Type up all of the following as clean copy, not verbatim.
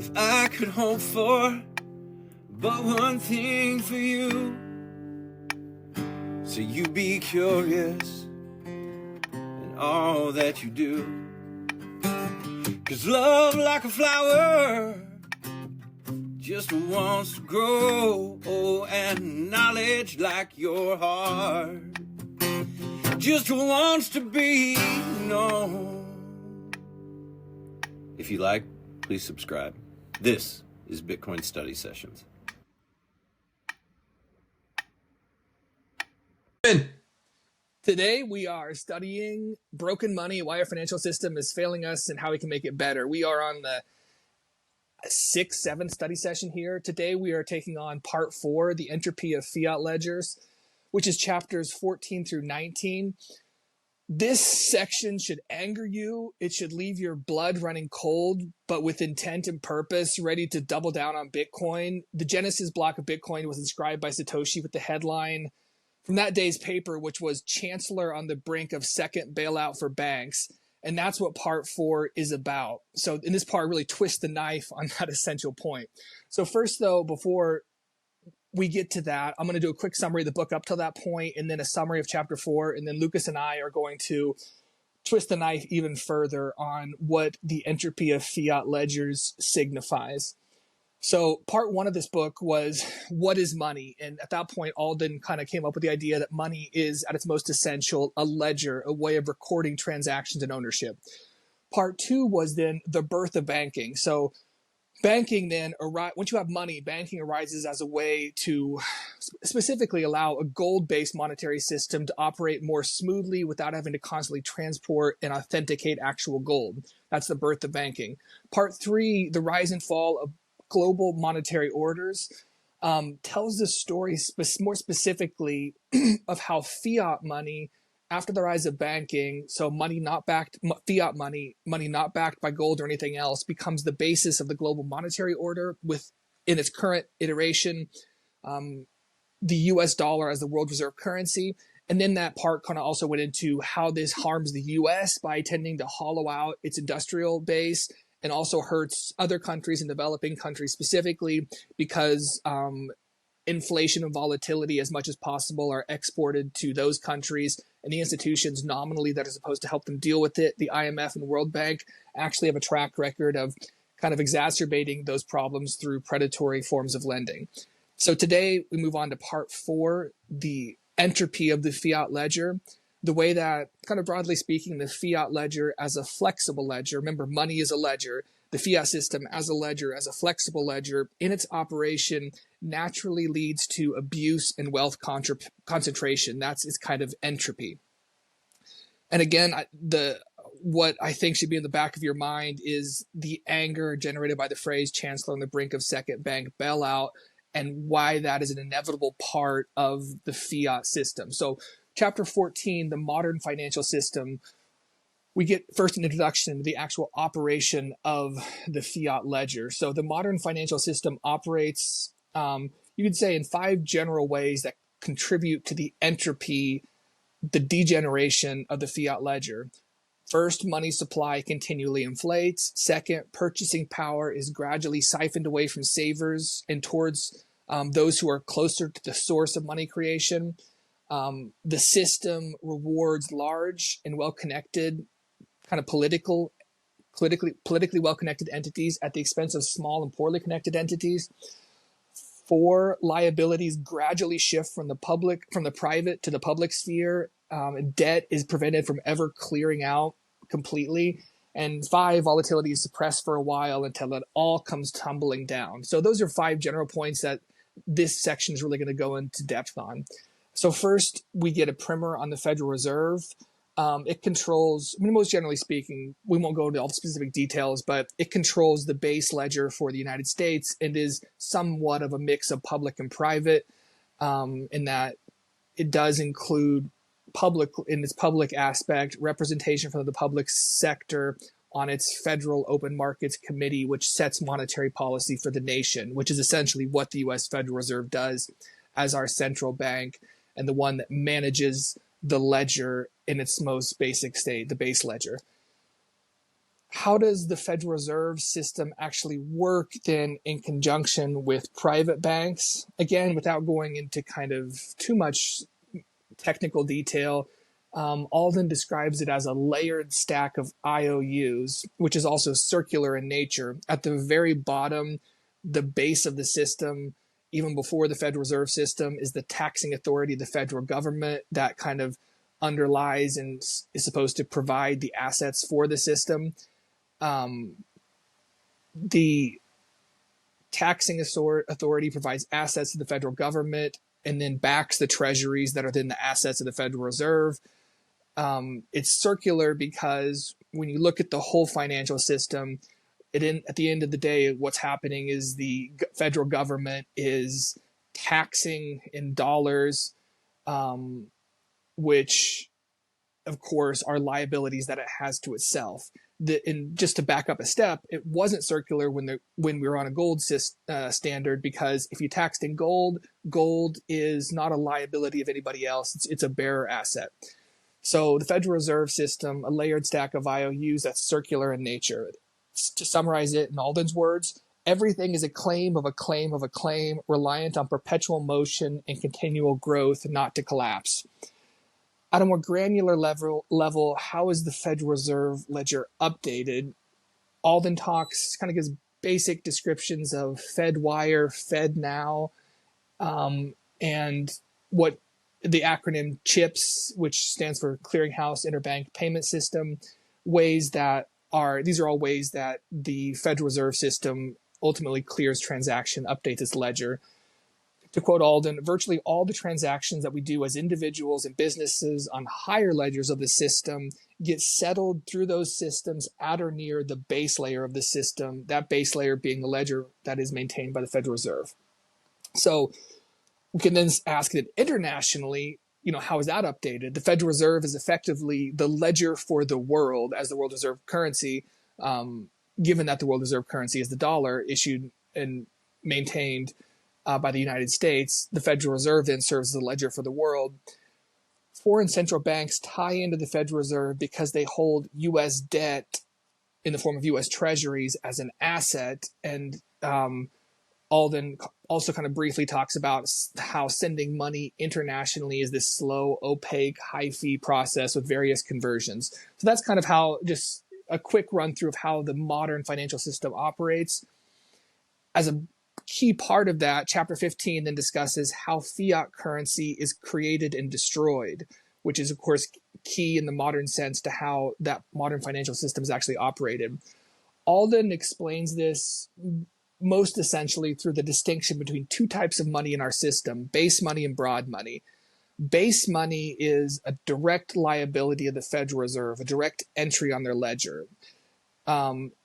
if I could hope for but one thing for you, so you be curious in all that you do. 'Cause love, like a flower, just wants to grow. Oh, and knowledge, like your heart, just wants to be known. If you like, please subscribe. This is Bitcoin Study Sessions. Today we are studying broken money, why our financial system is failing us, and how we can make it better. We are on the 6th, 7th study session here. Today we are taking on part 4, the entropy of fiat ledgers, which is chapters 14 through 19. This section should anger you. It should leave your blood running cold, but with intent and purpose, ready to double down on Bitcoin. The Genesis block of Bitcoin was inscribed by Satoshi with the headline from that day's paper, which was "Chancellor on the brink of second bailout for banks." And that's what part 4 is about. So in this part, really twist the knife on that essential point. So first, though, before we get to that, I'm going to do a quick summary of the book up till that point, and then a summary of chapter 4. And then Lucas and I are going to twist the knife even further on what the entropy of fiat ledgers signifies. So part 1 of this book was, what is money? And at that point, Alden kind of came up with the idea that money is, at its most essential, a ledger, a way of recording transactions and ownership. Part 2 was then the birth of banking. So banking then, once you have money, banking arises as a way to specifically allow a gold-based monetary system to operate more smoothly without having to constantly transport and authenticate actual gold. That's the birth of banking. Part 3, the rise and fall of global monetary orders, tells the story more specifically of how fiat money, after the rise of banking, so money not backed, fiat money not backed by gold or anything else, becomes the basis of the global monetary order in its current iteration, the US dollar as the world reserve currency. And then that part kind of also went into how this harms the US by tending to hollow out its industrial base, and also hurts other countries and developing countries specifically because inflation and volatility as much as possible are exported to those countries, and the institutions nominally that are supposed to help them deal with it, the IMF and World Bank, actually have a track record of kind of exacerbating those problems through predatory forms of lending. So today we move on to part 4, the entropy of the fiat ledger. The way that, kind of broadly speaking, the fiat ledger as a flexible ledger, remember money is a ledger, the fiat system as a ledger, as a flexible ledger, in its operation naturally leads to abuse and wealth concentration. That's its kind of entropy. And again, what I think should be in the back of your mind is the anger generated by the phrase "Chancellor on the brink of second bank bailout," and why that is an inevitable part of the fiat system. So Chapter 14, the modern financial system, we get first an introduction to the actual operation of the fiat ledger. So the modern financial system operates, you could say, in 5 general ways that contribute to the entropy, the degeneration of the fiat ledger. First, money supply continually inflates. Second, purchasing power is gradually siphoned away from savers and towards those who are closer to the source of money creation. The system rewards large and well-connected, kind of politically well-connected entities at the expense of small and poorly connected entities. 4, liabilities gradually shift from the private to the public sphere. Debt is prevented from ever clearing out completely. And 5, volatility is suppressed for a while until it all comes tumbling down. So those are 5 general points that this section is really going to go into depth on. So first, we get a primer on the Federal Reserve. It controls, most generally speaking, we won't go into all the specific details, but it controls the base ledger for the United States and is somewhat of a mix of public and private, in that it does include public, in its public aspect, representation from the public sector on its Federal Open Markets Committee, which sets monetary policy for the nation, which is essentially what the U.S. Federal Reserve does as our central bank, and the one that manages the ledger in its most basic state, the base ledger. how does the Federal Reserve System actually work then in conjunction with private banks? Again, without going into kind of too much technical detail, Alden describes it as a layered stack of IOUs, which is also circular in nature. At the very bottom, the base of the system, even before the Federal Reserve System, is the taxing authority of the federal government that kind of underlies and is supposed to provide the assets for the system. The taxing authority provides assets to the federal government and then backs the treasuries that are then the assets of the Federal Reserve. It's circular because when you look at the whole financial system, at the end of the day, what's happening is the federal government is taxing in dollars, which, of course, are liabilities that it has to itself. And just to back up a step, it wasn't circular when we were on a gold standard, because if you taxed in gold, gold is not a liability of anybody else. It's a bearer asset. So the Federal Reserve System, a layered stack of IOUs that's circular in nature. To summarize it in Alden's words, everything is a claim of a claim of a claim, reliant on perpetual motion and continual growth, not to collapse. At a more granular level, how is the Federal Reserve ledger updated? Alden kind of gives basic descriptions of FedWire, FedNow, and what the acronym CHIPS, which stands for Clearinghouse Interbank Payment System, these are all ways that the Federal Reserve System ultimately clears transaction, updates its ledger. To quote Alden, virtually all the transactions that we do as individuals and businesses on higher ledgers of the system get settled through those systems at or near the base layer of the system, that base layer being the ledger that is maintained by the Federal Reserve. So we can then ask it internationally, how is that updated? The Federal Reserve is effectively the ledger for the world as the world reserve currency, given that the world reserve currency is the dollar issued and maintained by the United States. The Federal Reserve then serves as a ledger for the world. Foreign central banks tie into the Federal Reserve because they hold U.S. debt in the form of U.S. treasuries as an asset. And Alden also kind of briefly talks about how sending money internationally is this slow, opaque, high-fee process with various conversions. So that's kind of how, just a quick run through of how the modern financial system operates. As a key part of that, Chapter 15 then discusses how fiat currency is created and destroyed, which is, of course, key in the modern sense to how that modern financial system is actually operated. Alden explains this most essentially through the distinction between two types of money in our system, base money and broad money. Base money is a direct liability of the Federal Reserve, a direct entry on their ledger.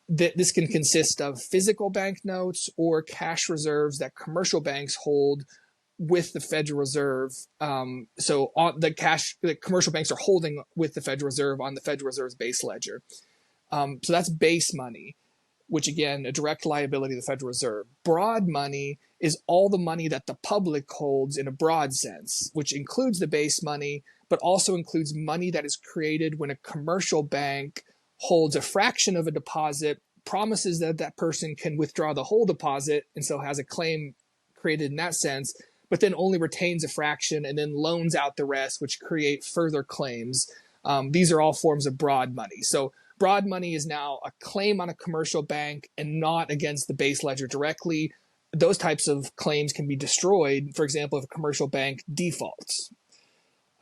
This can consist of physical banknotes or cash reserves that commercial banks hold with the Federal Reserve. So on the cash that commercial banks are holding with the Federal Reserve on the Federal Reserve's base ledger. So that's base money, which again, a direct liability of the Federal Reserve. Broad money is all the money that the public holds in a broad sense, which includes the base money, but also includes money that is created when a commercial bank holds a fraction of a deposit, promises that that person can withdraw the whole deposit, and so has a claim created in that sense, but then only retains a fraction and then loans out the rest, which create further claims. These are all forms of broad money. So broad money is now a claim on a commercial bank and not against the base ledger directly. Those types of claims can be destroyed, for example, if a commercial bank defaults.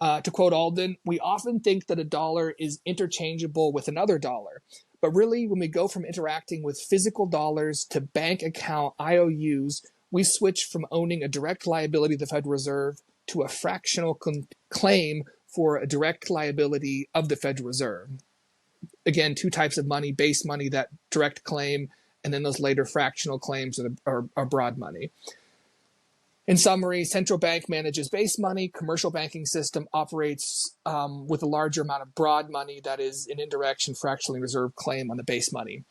To quote Alden, we often think that a dollar is interchangeable with another dollar. But really, when we go from interacting with physical dollars to bank account IOUs, we switch from owning a direct liability of the Federal Reserve to a fractional claim for a direct liability of the Federal Reserve. Again, two types of money, base money, that direct claim, and then those later fractional claims are broad money. In summary, central bank manages base money, commercial banking system operates with a larger amount of broad money that is an indirect and fractionally reserved claim on the base money.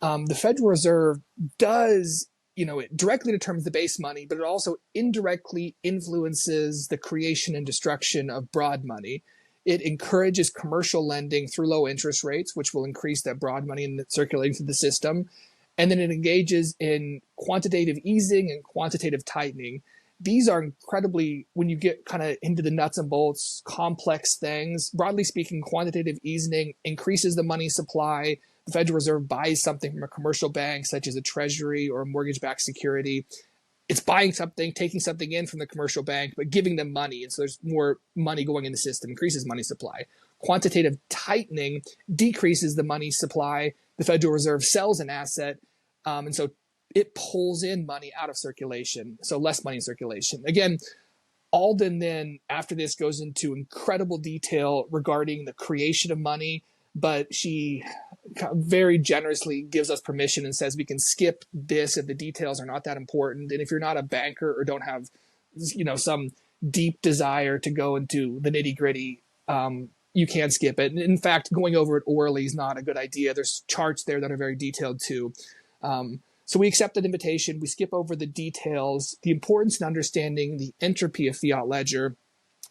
The Federal Reserve does, it directly determines the base money, but it also indirectly influences the creation and destruction of broad money. It encourages commercial lending through low interest rates, which will increase that broad money in circulating through the system. And then it engages in quantitative easing and quantitative tightening. These are incredibly, when you get kind of into the nuts and bolts, complex things. Broadly speaking, quantitative easing increases the money supply. The Federal Reserve buys something from a commercial bank, such as a treasury or a mortgage-backed security. It's buying something, taking something in from the commercial bank, but giving them money. And so there's more money going in the system, increases money supply. Quantitative tightening decreases the money supply. The Federal Reserve sells an asset, and so it pulls in money out of circulation, so less money in circulation. Again, Alden then, after this, goes into incredible detail regarding the creation of money, but she very generously gives us permission and says we can skip this if the details are not that important. And if you're not a banker or don't have, some deep desire to go into the nitty gritty, you can skip it. And in fact, going over it orally is not a good idea. There's charts there that are very detailed too. So we accept that invitation. We skip over the details. The importance in understanding the entropy of fiat ledger,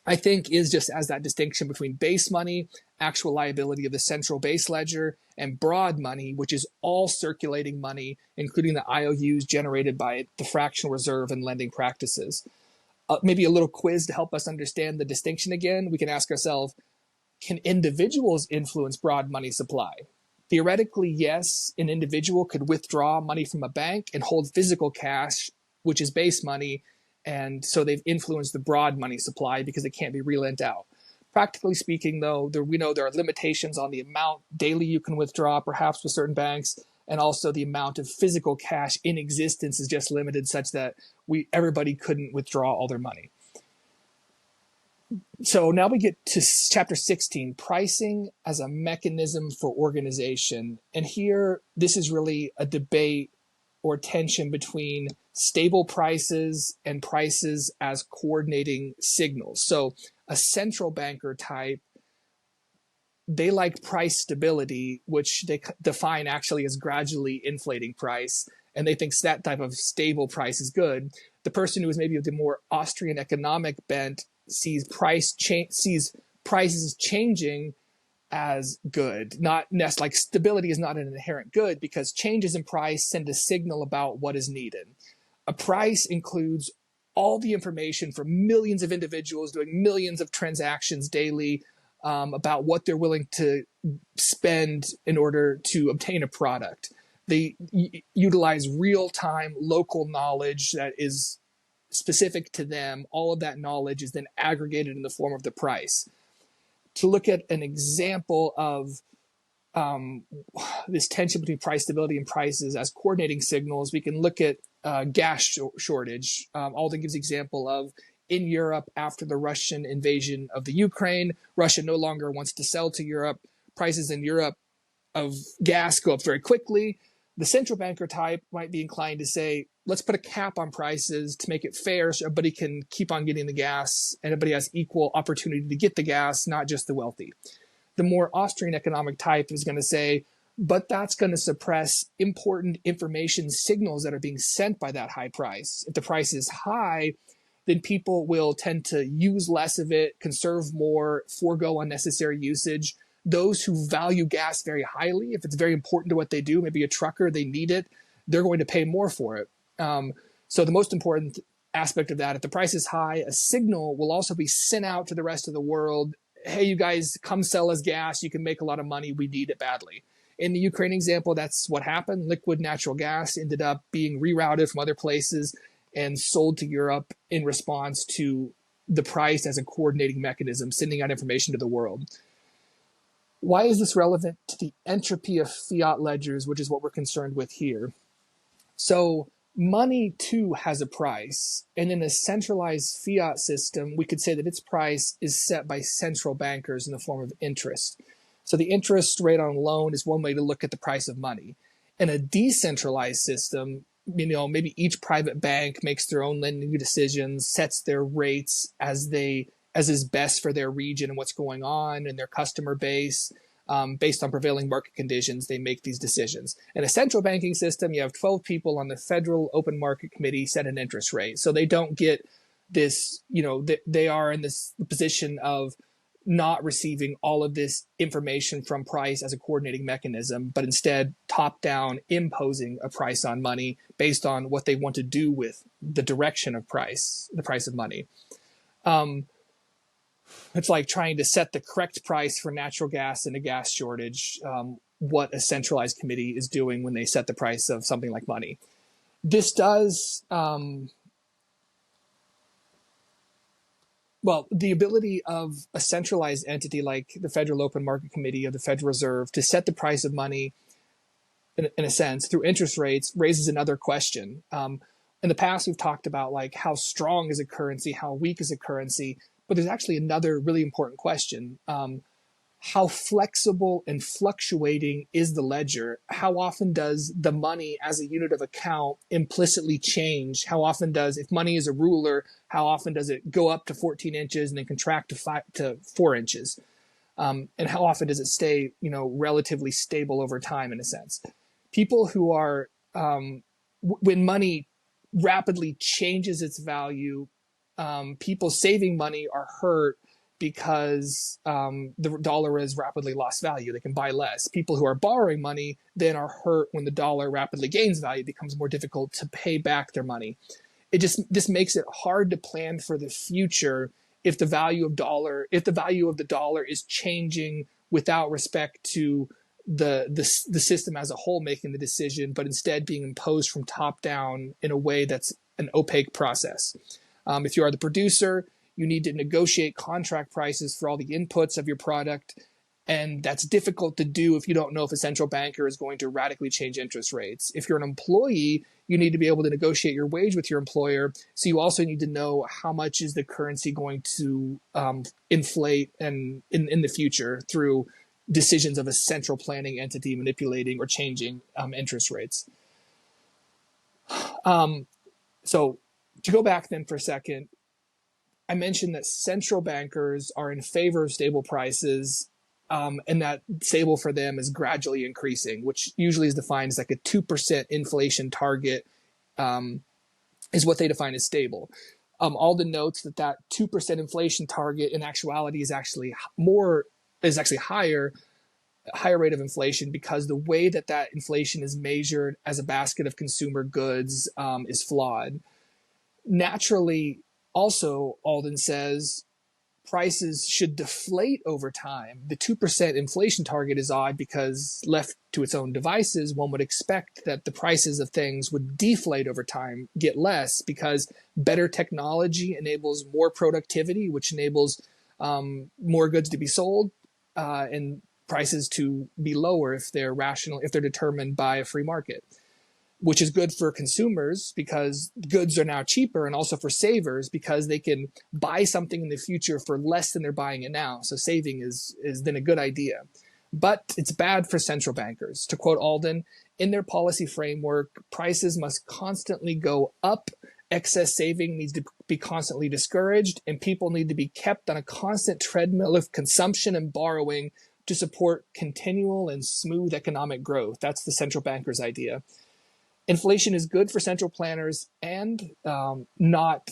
I think, is just as that distinction between base money, actual liability of the central base ledger, and broad money, which is all circulating money, including the IOUs generated by the fractional reserve and lending practices. Maybe a little quiz to help us understand the distinction again. We can ask ourselves, can individuals influence broad money supply? Theoretically, yes, an individual could withdraw money from a bank and hold physical cash, which is base money, and so they've influenced the broad money supply because it can't be relent out. Practically speaking, though, we know there are limitations on the amount daily you can withdraw, perhaps with certain banks, and also the amount of physical cash in existence is just limited such that everybody couldn't withdraw all their money. So now we get to chapter 16, pricing as a mechanism for organization. And here, this is really a debate or tension between stable prices and prices as coordinating signals. So a central banker type, they like price stability, which they define actually as gradually inflating price. And they think that type of stable price is good. The person who is maybe of the more Austrian economic bent sees prices changing as good. Not like stability is not an inherent good because changes in price send a signal about what is needed. A price includes all the information from millions of individuals doing millions of transactions daily about what they're willing to spend in order to obtain a product. They utilize real-time local knowledge that is specific to them. All of that knowledge is then aggregated in the form of the price. To look at an example of this tension between price stability and prices as coordinating signals, we can look at gas shortage. Alden gives the example of in Europe after the Russian invasion of the Ukraine, Russia no longer wants to sell to Europe. Prices in Europe of gas go up very quickly. The central banker type might be inclined to say, let's put a cap on prices to make it fair so everybody can keep on getting the gas and everybody has equal opportunity to get the gas, not just the wealthy. The more Austrian economic type is going to say, but that's going to suppress important information signals that are being sent by that high price. If the price is high, then people will tend to use less of it, conserve more, forego unnecessary usage. Those who value gas very highly, if it's very important to what they do, maybe a trucker, they need it, they're going to pay more for it. So the most important aspect of that, if the price is high, a signal will also be sent out to the rest of the world. Hey, you guys, come sell us gas. You can make a lot of money. We need it badly. In the Ukraine example, that's what happened. Liquid natural gas ended up being rerouted from other places and sold to Europe in response to the price as a coordinating mechanism, sending out information to the world. Why is this relevant to the entropy of fiat ledgers, which is what we're concerned with here? So money, too, has a price. And in a centralized fiat system, we could say that its price is set by central bankers in the form of interest. So the interest rate on a loan is one way to look at the price of money. In a decentralized system, maybe each private bank makes their own lending decisions, sets their rates as is best for their region and what's going on and their customer base. Based on prevailing market conditions, they make these decisions. In a central banking system, you have 12 people on the Federal Open Market Committee set an interest rate. So they don't get this, they are in this position of not receiving all of this information from price as a coordinating mechanism, but instead top-down imposing a price on money based on what they want to do with the direction of price, the price of money. It's like trying to set the correct price for natural gas in a gas shortage, what a centralized committee is doing when they set the price of something like money. This does... well, the ability of a centralized entity like the Federal Open Market Committee of the Federal Reserve to set the price of money, in a sense, through interest rates raises another question. In the past, we've talked about like how strong is a currency, how weak is a currency, but there's actually another really important question. How flexible and fluctuating is the ledger? How often does the money as a unit of account implicitly change? How often does, if money is a ruler, how often does it go up to 14 inches and then contract to 4 inches? And how often does it stay, relatively stable over time in a sense? People who are, when money rapidly changes its value, people saving money are hurt because the dollar has rapidly lost value. They can buy less. People who are borrowing money then are hurt when the dollar rapidly gains value. It becomes more difficult to pay back their money. This makes it hard to plan for the future if the value of the dollar is changing without respect to the system as a whole making the decision, but instead being imposed from top down in a way that's an opaque process. If you are the producer, you need to negotiate contract prices for all the inputs of your product. And that's difficult to do if you don't know if a central banker is going to radically change interest rates. If you're an employee, you need to be able to negotiate your wage with your employer. So you also need to know how much is the currency going to inflate and in the future through decisions of a central planning entity manipulating or changing interest rates. So to go back then for a second, I mentioned that central bankers are in favor of stable prices, and that stable for them is gradually increasing, which usually is defined as like a 2% inflation target, is what they define as stable. Alden notes that 2% inflation target in actuality is actually higher rate of inflation because the way that inflation is measured as a basket of consumer goods is flawed. Naturally, also, Alden says prices should deflate over time. The 2% inflation target is odd because left to its own devices, one would expect that the prices of things would deflate over time, get less, because better technology enables more productivity, which enables more goods to be sold and prices to be lower if they're rational, if they're determined by a free market, which is good for consumers because goods are now cheaper, and also for savers because they can buy something in the future for less than they're buying it now. So saving is then a good idea. But it's bad for central bankers. To quote Alden, in their policy framework, prices must constantly go up, excess saving needs to be constantly discouraged, and people need to be kept on a constant treadmill of consumption and borrowing to support continual and smooth economic growth. That's the central banker's idea. Inflation is good for central planners, and not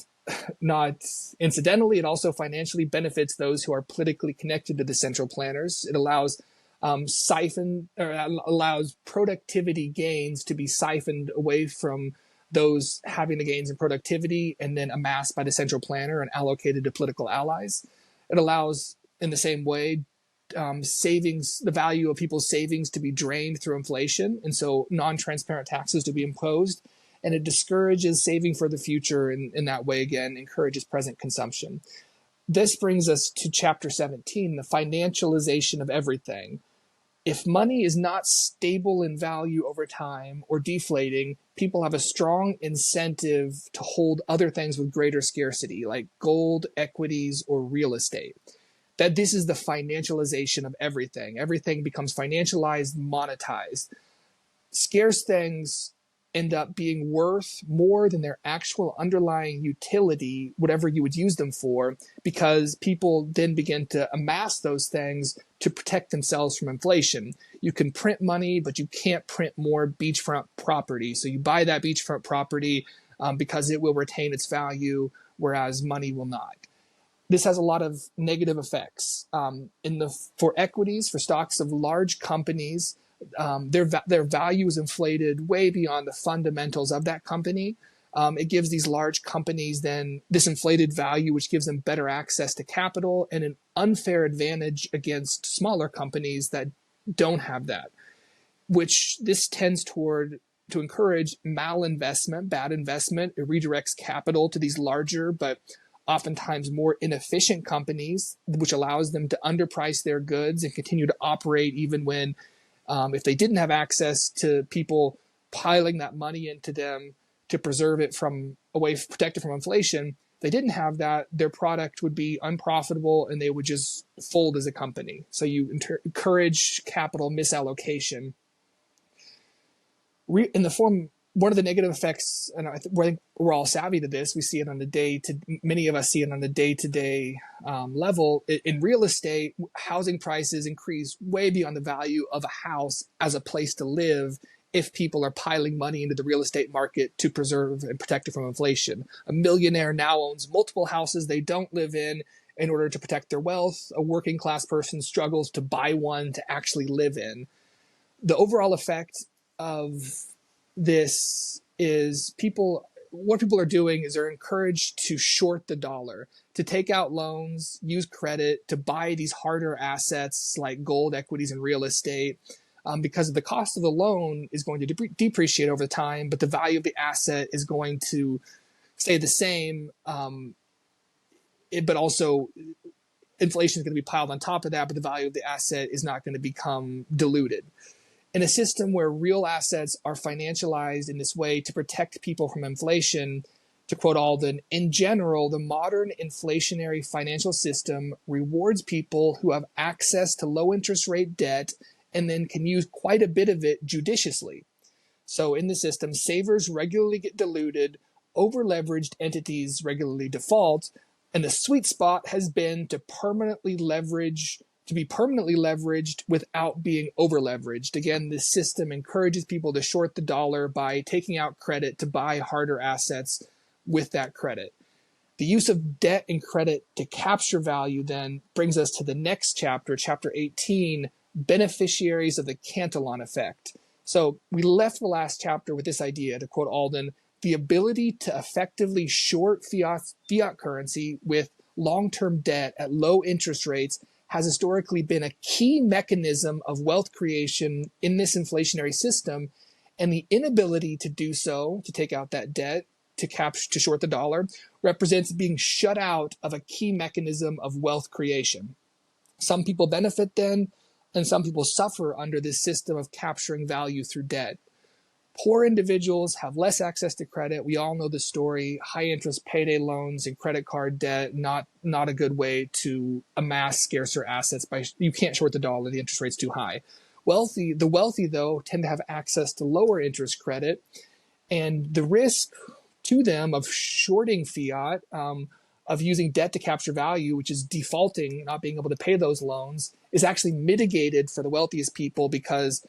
incidentally, it also financially benefits those who are politically connected to the central planners. It allows allows productivity gains to be siphoned away from those having the gains in productivity and then amassed by the central planner and allocated to political allies. It allows, in the same way, the value of people's savings to be drained through inflation, and so non-transparent taxes to be imposed, and it discourages saving for the future, and in that way, again, encourages present consumption. This brings us to chapter 17, the financialization of everything. If money is not stable in value over time or deflating, people have a strong incentive to hold other things with greater scarcity, like gold, equities, or real estate. That this is the financialization of everything. Everything becomes financialized, monetized. Scarce things end up being worth more than their actual underlying utility, whatever you would use them for, because people then begin to amass those things to protect themselves from inflation. You can print money, but you can't print more beachfront property. So you buy that beachfront property because it will retain its value, whereas money will not. this has a lot of negative effects. For equities, for stocks of large companies, their value is inflated way beyond the fundamentals of that company. It gives these large companies then this inflated value, which gives them better access to capital and an unfair advantage against smaller companies that don't have that, which this tends to encourage malinvestment, bad investment. It redirects capital to these larger but oftentimes more inefficient companies, which allows them to underprice their goods and continue to operate even when, if they didn't have access to people piling that money into them to preserve it protect it from inflation, if they didn't have that, their product would be unprofitable and they would just fold as a company. So you encourage capital misallocation. One of the negative effects, and I think we're all savvy to this, we see it on many of us see it on the day-to-day level. In real estate, housing prices increase way beyond the value of a house as a place to live if people are piling money into the real estate market to preserve and protect it from inflation. A millionaire now owns multiple houses they don't live in order to protect their wealth. A working class person struggles to buy one to actually live in. The overall effect of this is what people are doing is they're encouraged to short the dollar, to take out loans, use credit, to buy these harder assets like gold, equities, and real estate, because the cost of the loan is going to depreciate over time, but the value of the asset is going to stay the same. But also inflation is going to be piled on top of that, but the value of the asset is not going to become diluted. In a system where real assets are financialized in this way to protect people from inflation, to quote Alden, in general, the modern inflationary financial system rewards people who have access to low interest rate debt and then can use quite a bit of it judiciously. So in the system, savers regularly get diluted, over-leveraged entities regularly default, and the sweet spot has been to be permanently leveraged without being over-leveraged. Again, this system encourages people to short the dollar by taking out credit to buy harder assets with that credit. The use of debt and credit to capture value then brings us to the next chapter, chapter 18, beneficiaries of the Cantillon effect. So we left the last chapter with this idea, to quote Alden, the ability to effectively short fiat currency with long-term debt at low interest rates has historically been a key mechanism of wealth creation in this inflationary system, and the inability to do so, to take out that debt, to short the dollar, represents being shut out of a key mechanism of wealth creation. Some people benefit then, and some people suffer under this system of capturing value through debt. Poor individuals have less access to credit. We all know the story. High interest payday loans and credit card debt, not a good way to amass scarcer assets. You can't short the dollar, the interest rate's too high. The wealthy, though, tend to have access to lower interest credit, and the risk to them of shorting fiat, of using debt to capture value, which is defaulting, not being able to pay those loans, is actually mitigated for the wealthiest people because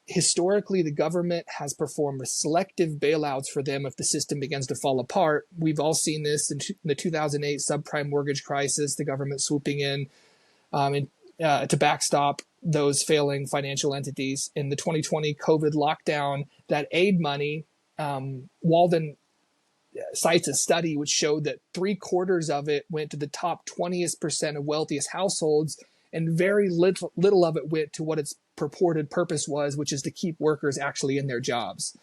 historically, the government has performed selective bailouts for them if the system begins to fall apart. We've all seen this in the 2008 subprime mortgage crisis, the government swooping in to backstop those failing financial entities. In the 2020 COVID lockdown, that aid money, Walden cites a study which showed that 3/4 of it went to the top 20% of wealthiest households, and very little of it went to what its purported purpose was, which is to keep workers actually in their jobs.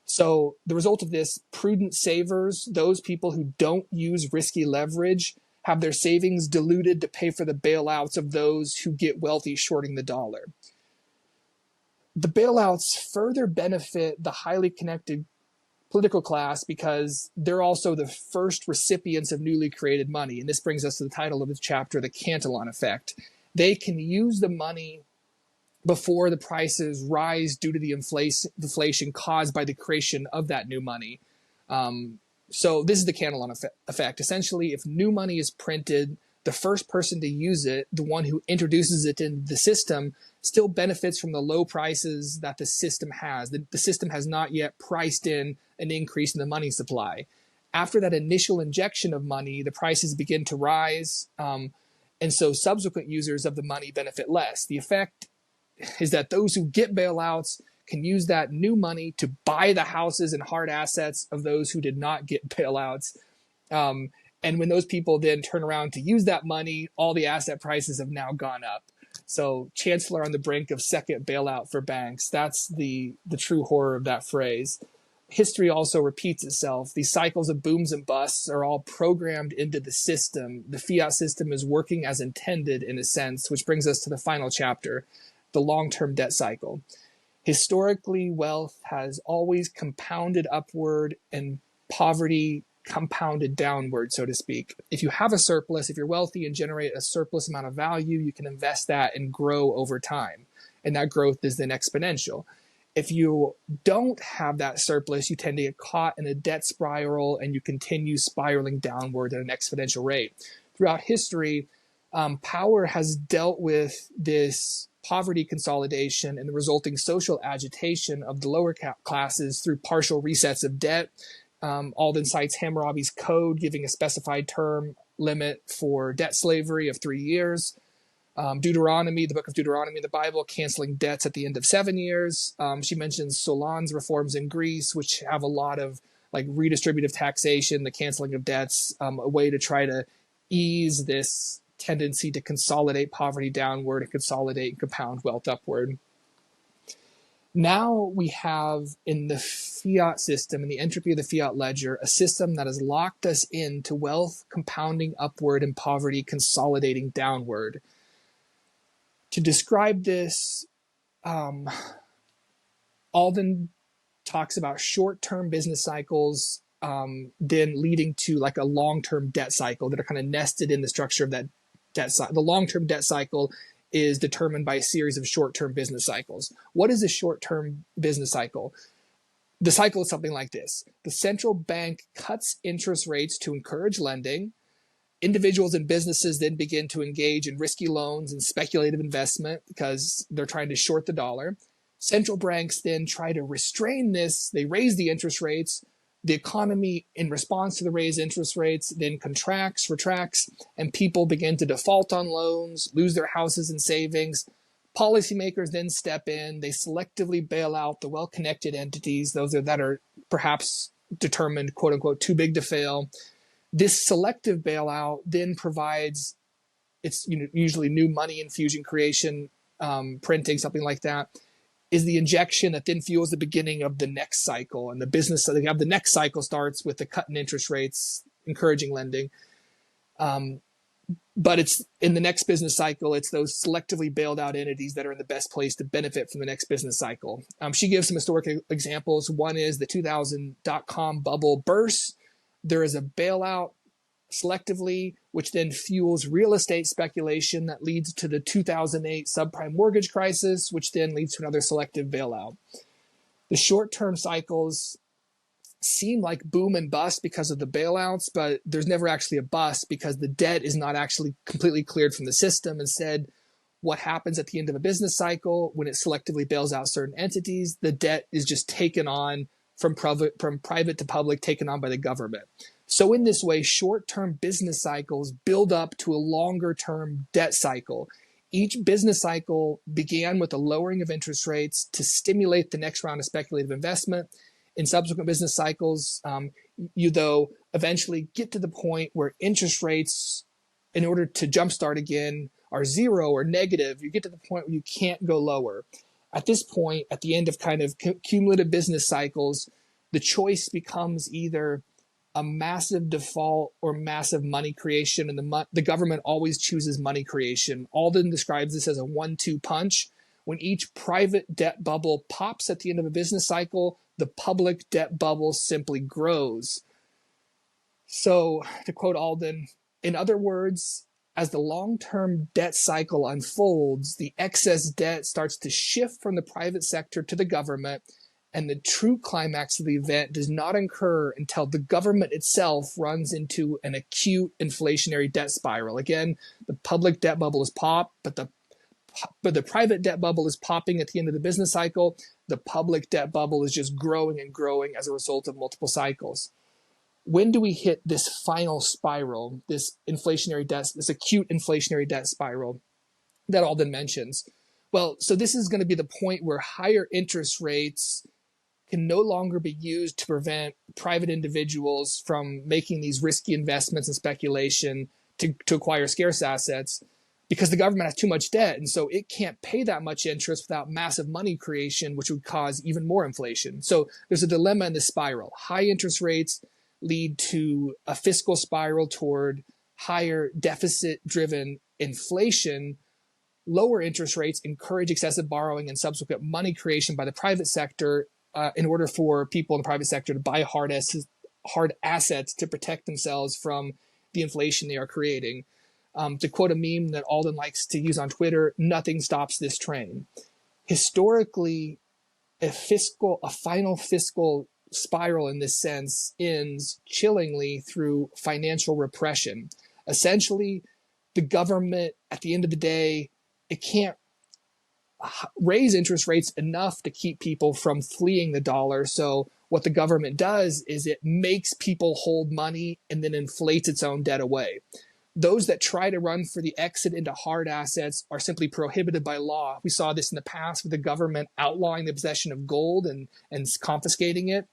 So the result of this, prudent savers, those people who don't use risky leverage, have their savings diluted to pay for the bailouts of those who get wealthy shorting the dollar. The bailouts further benefit the highly connected political class because they're also the first recipients of newly created money. And this brings us to the title of this chapter, the Cantillon effect. They can use the money before the prices rise due to the inflation caused by the creation of that new money. So this is the Cantillon effect. Essentially, if new money is printed, the first person to use it, the one who introduces it into the system, still benefits from the low prices that the system has. The system has not yet priced in an increase in the money supply. After that initial injection of money, the prices begin to rise, and so subsequent users of the money benefit less. The effect is that those who get bailouts can use that new money to buy the houses and hard assets of those who did not get bailouts. And when those people then turn around to use that money, all the asset prices have now gone up. So Chancellor on the brink of second bailout for banks. That's the true horror of that phrase. History also repeats itself. These cycles of booms and busts are all programmed into the system. The fiat system is working as intended in a sense, which brings us to the final chapter, the long-term debt cycle. Historically, wealth has always compounded upward and poverty compounded downward, so to speak. If you have a surplus, if you're wealthy and generate a surplus amount of value, you can invest that and grow over time. And that growth is then exponential. If you don't have that surplus, you tend to get caught in a debt spiral and you continue spiraling downward at an exponential rate. Throughout history, power has dealt with this poverty consolidation and the resulting social agitation of the lower classes through partial resets of debt. Alden cites Hammurabi's code giving a specified term limit for debt slavery of 3 years. Deuteronomy, the book of Deuteronomy in the Bible, canceling debts at the end of 7 years. She mentions Solon's reforms in Greece, which have a lot of like redistributive taxation, the canceling of debts, a way to try to ease this tendency to consolidate poverty downward and consolidate and compound wealth upward. Now we have in the fiat system, in the entropy of the fiat ledger, a system that has locked us into wealth compounding upward and poverty consolidating downward. To describe this, Alden talks about short-term business cycles then leading to like a long-term debt cycle that are kind of nested in the structure of that debt cycle. The long-term debt cycle is determined by a series of short-term business cycles. What is a short-term business cycle? The cycle is something like this. The central bank cuts interest rates to encourage lending. Individuals and businesses then begin to engage in risky loans and speculative investment because they're trying to short the dollar. Central banks then try to restrain this. They raise the interest rates. The economy, in response to the raised interest rates, then contracts, retracts, and people begin to default on loans, lose their houses and savings. Policymakers then step in. They selectively bail out the well-connected entities, those that are perhaps determined, quote unquote, too big to fail. This selective bailout then provides, it's usually new money infusion creation, printing, something like that, is the injection that then fuels the beginning of the next cycle. And the business, so they have the next cycle starts with the cut in interest rates, encouraging lending. But it's in the next business cycle, it's those selectively bailed out entities that are in the best place to benefit from the next business cycle. She gives some historic examples. One is the 2000 dot-com bubble burst. There is a bailout selectively, which then fuels real estate speculation that leads to the 2008 subprime mortgage crisis, which then leads to another selective bailout. The short-term cycles seem like boom and bust because of the bailouts, but there's never actually a bust because the debt is not actually completely cleared from the system. Instead, what happens at the end of a business cycle when it selectively bails out certain entities, the debt is just taken on from private to public, taken on by the government. So in this way, short-term business cycles build up to a longer-term debt cycle. Each business cycle began with a lowering of interest rates to stimulate the next round of speculative investment. In subsequent business cycles, you though eventually get to the point where interest rates, in order to jumpstart again, are zero or negative. You get to the point where you can't go lower. At this point, at the end of kind of cumulative business cycles, the choice becomes either a massive default or massive money creation, and the government always chooses money creation. Alden describes this as a 1-2 punch. When each private debt bubble pops at the end of a business cycle, the public debt bubble simply grows. So, to quote Alden, in other words, as the long-term debt cycle unfolds, the excess debt starts to shift from the private sector to the government, and the true climax of the event does not occur until the government itself runs into an acute inflationary debt spiral. Again, the public debt bubble is popped, but the private debt bubble is popping at the end of the business cycle. The public debt bubble is just growing and growing as a result of multiple cycles. when do we hit this final spiral, this inflationary debt, this acute inflationary debt spiral that Alden mentions? Well, so this is going to be the point where higher interest rates can no longer be used to prevent private individuals from making these risky investments and speculation to acquire scarce assets, because the government has too much debt. And so it can't pay that much interest without massive money creation, which would cause even more inflation. So there's a dilemma in this spiral. High interest rates lead to a fiscal spiral toward higher deficit-driven inflation. Lower interest rates encourage excessive borrowing and subsequent money creation by the private sector in order for people in the private sector to buy hard assets to protect themselves from the inflation they are creating. To quote a meme that Alden likes to use on Twitter, nothing stops this train. Historically, a final fiscal spiral in this sense ends chillingly through financial repression. Essentially, the government, at the end of the day, it can't raise interest rates enough to keep people from fleeing the dollar. So what the government does is it makes people hold money and then inflates its own debt away. Those that try to run for the exit into hard assets are simply prohibited by law. We saw this in the past with the government outlawing the possession of gold and confiscating it.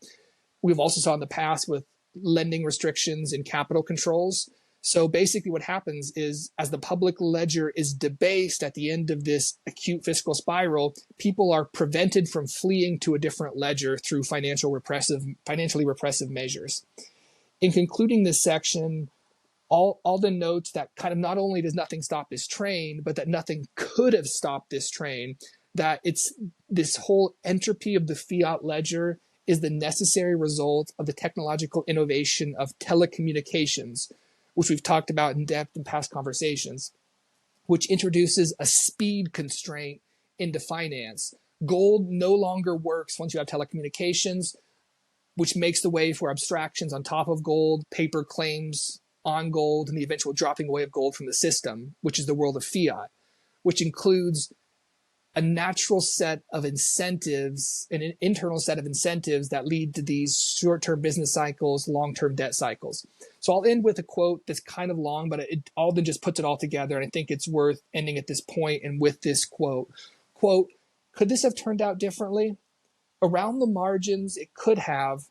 We've also saw in the past with lending restrictions and capital controls. So basically what happens is, as the public ledger is debased at the end of this acute fiscal spiral, people are prevented from fleeing to a different ledger through financially repressive measures. In concluding this section, Alden notes that kind of not only does nothing stop this train, but that nothing could have stopped this train, that it's this whole entropy of the fiat ledger is the necessary result of the technological innovation of telecommunications, which we've talked about in depth in past conversations, which introduces a speed constraint into finance. Gold no longer works once you have telecommunications, which makes the way for abstractions on top of gold, paper claims on gold, and the eventual dropping away of gold from the system, which is the world of fiat, which includes a natural set of incentives, an internal set of incentives that lead to these short-term business cycles, long-term debt cycles. So I'll end with a quote that's kind of long, but Alden just puts it all together, and I think it's worth ending at this point and with this quote. Quote, "Could this have turned out differently? Around the margins, it could have,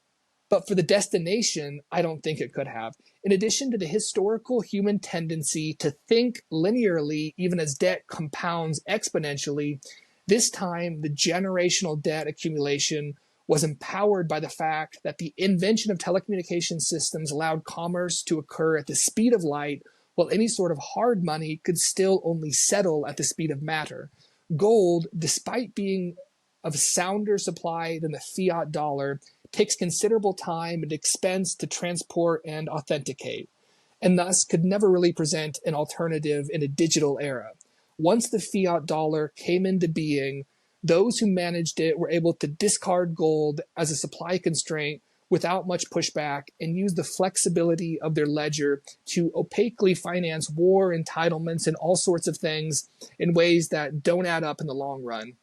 but for the destination, I don't think it could have. In addition to the historical human tendency to think linearly, even as debt compounds exponentially, this time the generational debt accumulation was empowered by the fact that the invention of telecommunication systems allowed commerce to occur at the speed of light, while any sort of hard money could still only settle at the speed of matter. Gold, despite being of sounder supply than the fiat dollar, takes considerable time and expense to transport and authenticate, and thus could never really present an alternative in a digital era. Once the fiat dollar came into being, those who managed it were able to discard gold as a supply constraint without much pushback and use the flexibility of their ledger to opaquely finance war, entitlements, and all sorts of things in ways that don't add up in the long run.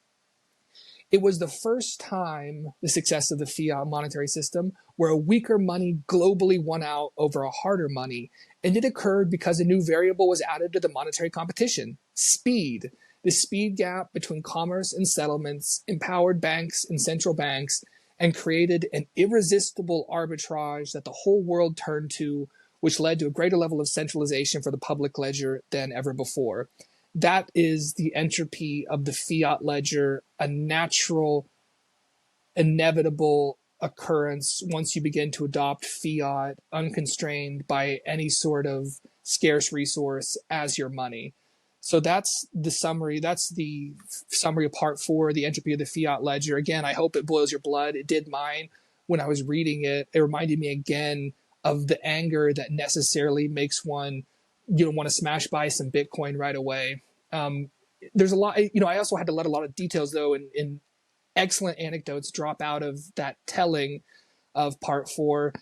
It was the first time, the success of the fiat monetary system, where a weaker money globally won out over a harder money, and it occurred because a new variable was added to the monetary competition: speed. The speed gap between commerce and settlements empowered banks and central banks and created an irresistible arbitrage that the whole world turned to, which led to a greater level of centralization for the public ledger than ever before. That is the entropy of the fiat ledger, a natural, inevitable occurrence once you begin to adopt fiat unconstrained by any sort of scarce resource as your money. So that's the summary. That's the summary of part 4, the entropy of the fiat ledger. Again, I hope it boils your blood. It did mine when I was reading it. It reminded me again of the anger that necessarily makes one want to smash buy some Bitcoin right away. There's a lot, I also had to let a lot of details though, and excellent anecdotes drop out of that telling of part 4.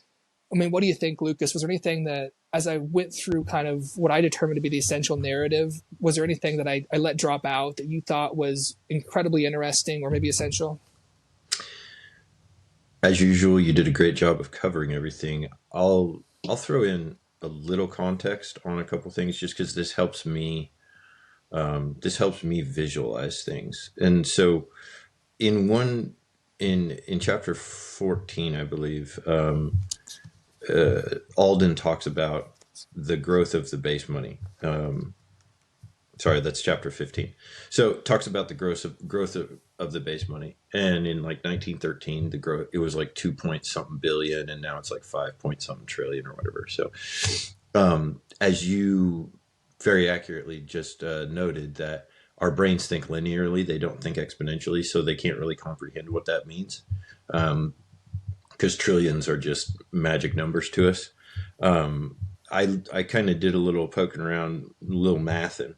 I mean, what do you think, Lucas? Was there anything that, as I went through kind of what I determined to be the essential narrative, was there anything that I let drop out that you thought was incredibly interesting or maybe essential? As usual, you did a great job of covering everything. I'll throw in a little context on a couple things just because this helps me visualize things. And so in one in chapter 14, I believe, Alden talks about the growth of the base money. Sorry, that's chapter 15. So it talks about the growth of the base money. And in like 1913, the growth, it was like 2 point something billion, and now it's like 5 point something trillion or whatever. So as you very accurately just noted, that our brains think linearly, they don't think exponentially, so they can't really comprehend what that means, because trillions are just magic numbers to us. I kind of did a little poking around, a little math, and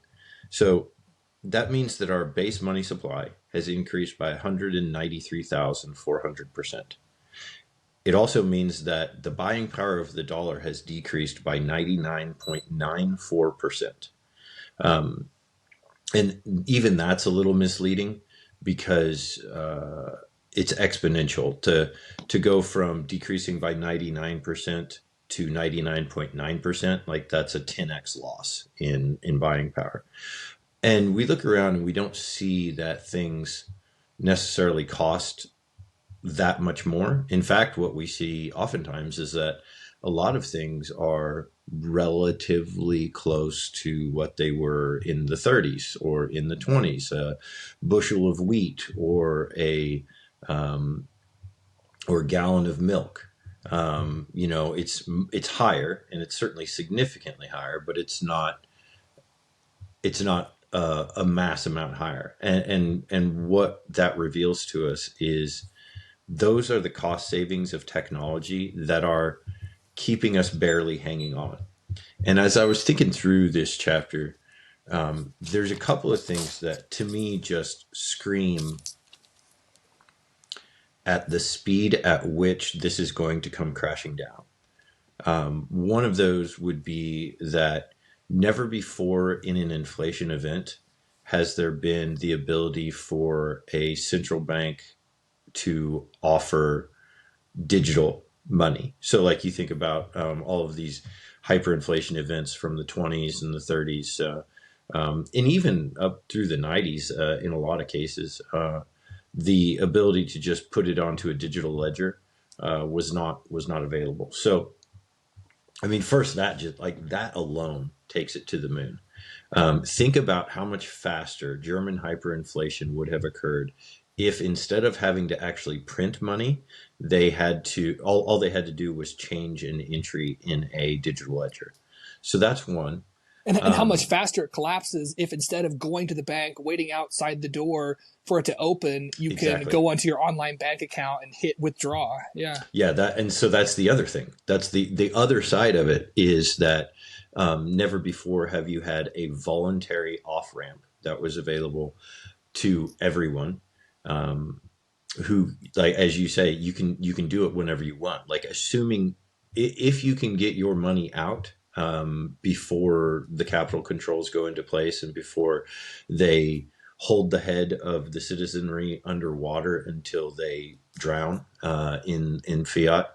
so that means that our base money supply has increased by 193,400%. It also means that the buying power of the dollar has decreased by 99.94%. And even that's a little misleading because it's exponential to go from decreasing by 99% to 99.9%. Like that's a 10x loss in buying power. And we look around and we don't see that things necessarily cost that much more. In fact, what we see oftentimes is that a lot of things are relatively close to what they were in the 30s or in the 20s. A bushel of wheat or a gallon of milk. It's higher, and it's certainly significantly higher, but it's not a mass amount higher. And what that reveals to us is those are the cost savings of technology that are keeping us barely hanging on. And as I was thinking through this chapter, there's a couple of things that to me just scream at the speed at which this is going to come crashing down. One of those would be that never before in an inflation event has there been the ability for a central bank to offer digital money. So like you think about all of these hyperinflation events from the 20s and the 30s, and even up through the 90s, in a lot of cases, the ability to just put it onto a digital ledger was not available. So, I mean, first, that just like that alone takes it to the moon. Think about how much faster German hyperinflation would have occurred if instead of having to actually print money, they had to all they had to do was change an entry in a digital ledger. So that's one. And how much faster it collapses if instead of going to the bank, waiting outside the door for it to open, you can go onto your online bank account and hit withdraw. Yeah. Yeah. And so that's the other thing. That's the other side of it is that never before have you had a voluntary off ramp that was available to everyone. Who, like, as you say, you can do it whenever you want. Like, assuming if you can get your money out before the capital controls go into place and before they hold the head of the citizenry underwater until they drown in fiat.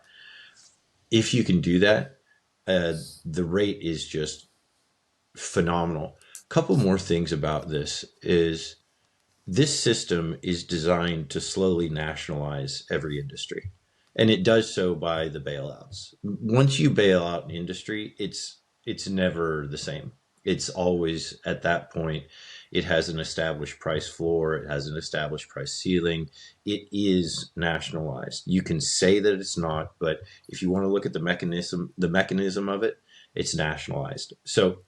If you can do that, the rate is just phenomenal. A couple more things about this is this system is designed to slowly nationalize every industry. And it does so by the bailouts. Once you bail out an industry, it's never the same. It's always at that point, it has an established price floor. It has an established price ceiling. It is nationalized. You can say that it's not, but if you want to look at the mechanism of it, it's nationalized. So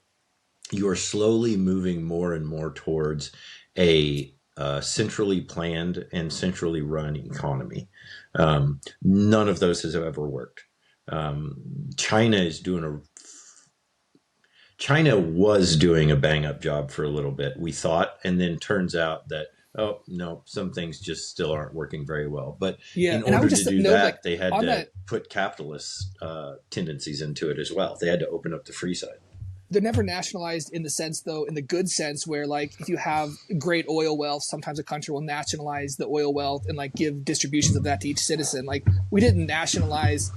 you are slowly moving more and more towards a centrally planned and centrally run economy. None of those has ever worked. China was doing a bang up job for a little bit, we thought, and then turns out that, oh no, some things just still aren't working very well. But in order to do that, they had to put capitalist tendencies into it as well. They had to open up the free side. they're never nationalized in the sense, though, in the good sense, where like if you have great oil wealth, sometimes a country will nationalize the oil wealth and like give distributions of that to each citizen. Like we didn't nationalize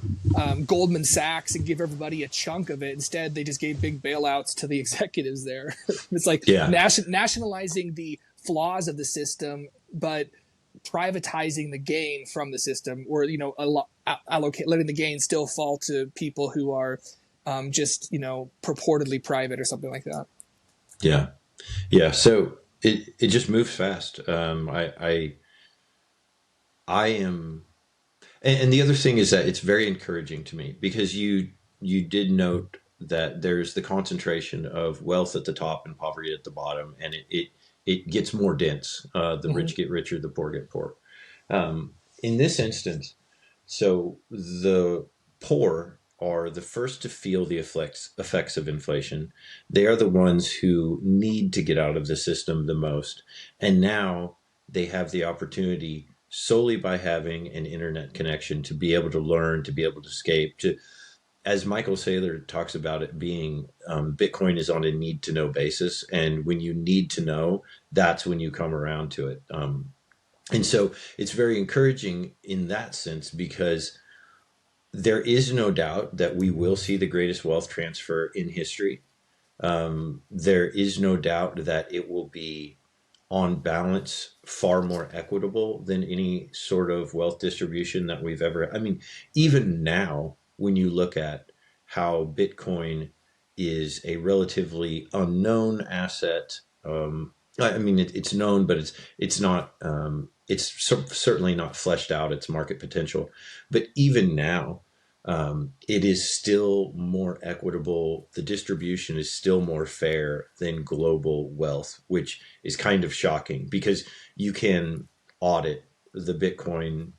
Goldman Sachs and give everybody a chunk of it. Instead, they just gave big bailouts to the executives there. It's like nationalizing the flaws of the system, but privatizing the gain from the system, or letting the gain still fall to people who are just purportedly private or something like that. Yeah. So it just moves fast. I am, and the other thing is that it's very encouraging to me, because you did note that there's the concentration of wealth at the top and poverty at the bottom, and it gets more dense. The rich get richer, the poor get poor. In this instance, so the poor are the first to feel the effects of inflation. They are the ones who need to get out of the system the most. And now they have the opportunity, solely by having an internet connection, to be able to learn, to be able to escape, as Michael Saylor talks about it being, Bitcoin is on a need to know basis. And when you need to know, that's when you come around to it. And so it's very encouraging in that sense, because there is no doubt that we will see the greatest wealth transfer in history. There is no doubt that it will be, on balance, far more equitable than any sort of wealth distribution that we've ever. I mean, even now, when you look at how Bitcoin is a relatively unknown asset, I mean, it's known, but it's not. It's certainly not fleshed out its market potential. But even now, it is still more equitable. The distribution is still more fair than global wealth, which is kind of shocking, because you can audit the Bitcoin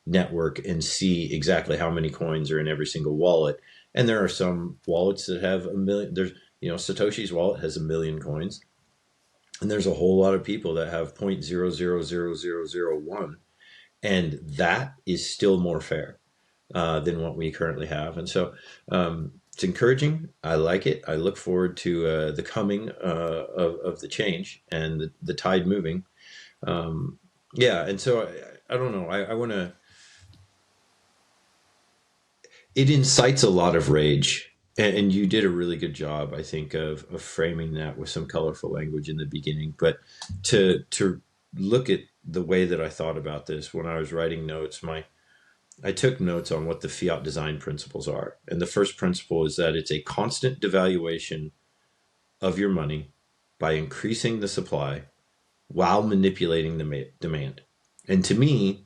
network and see exactly how many coins are in every single wallet. And there are some wallets that have 1 million. There's, Satoshi's wallet has 1 million coins. And there's a whole lot of people that have 0.000001. And that is still more fair than what we currently have. And so it's encouraging. I like it. I look forward to the coming of the change and the tide moving. And so I don't know. I want to. It incites a lot of rage. And you did a really good job, I think, of framing that with some colorful language in the beginning. But to look at the way that I thought about this when I was writing notes, I took notes on what the fiat design principles are. And the first principle is that it's a constant devaluation of your money by increasing the supply while manipulating the demand. And to me,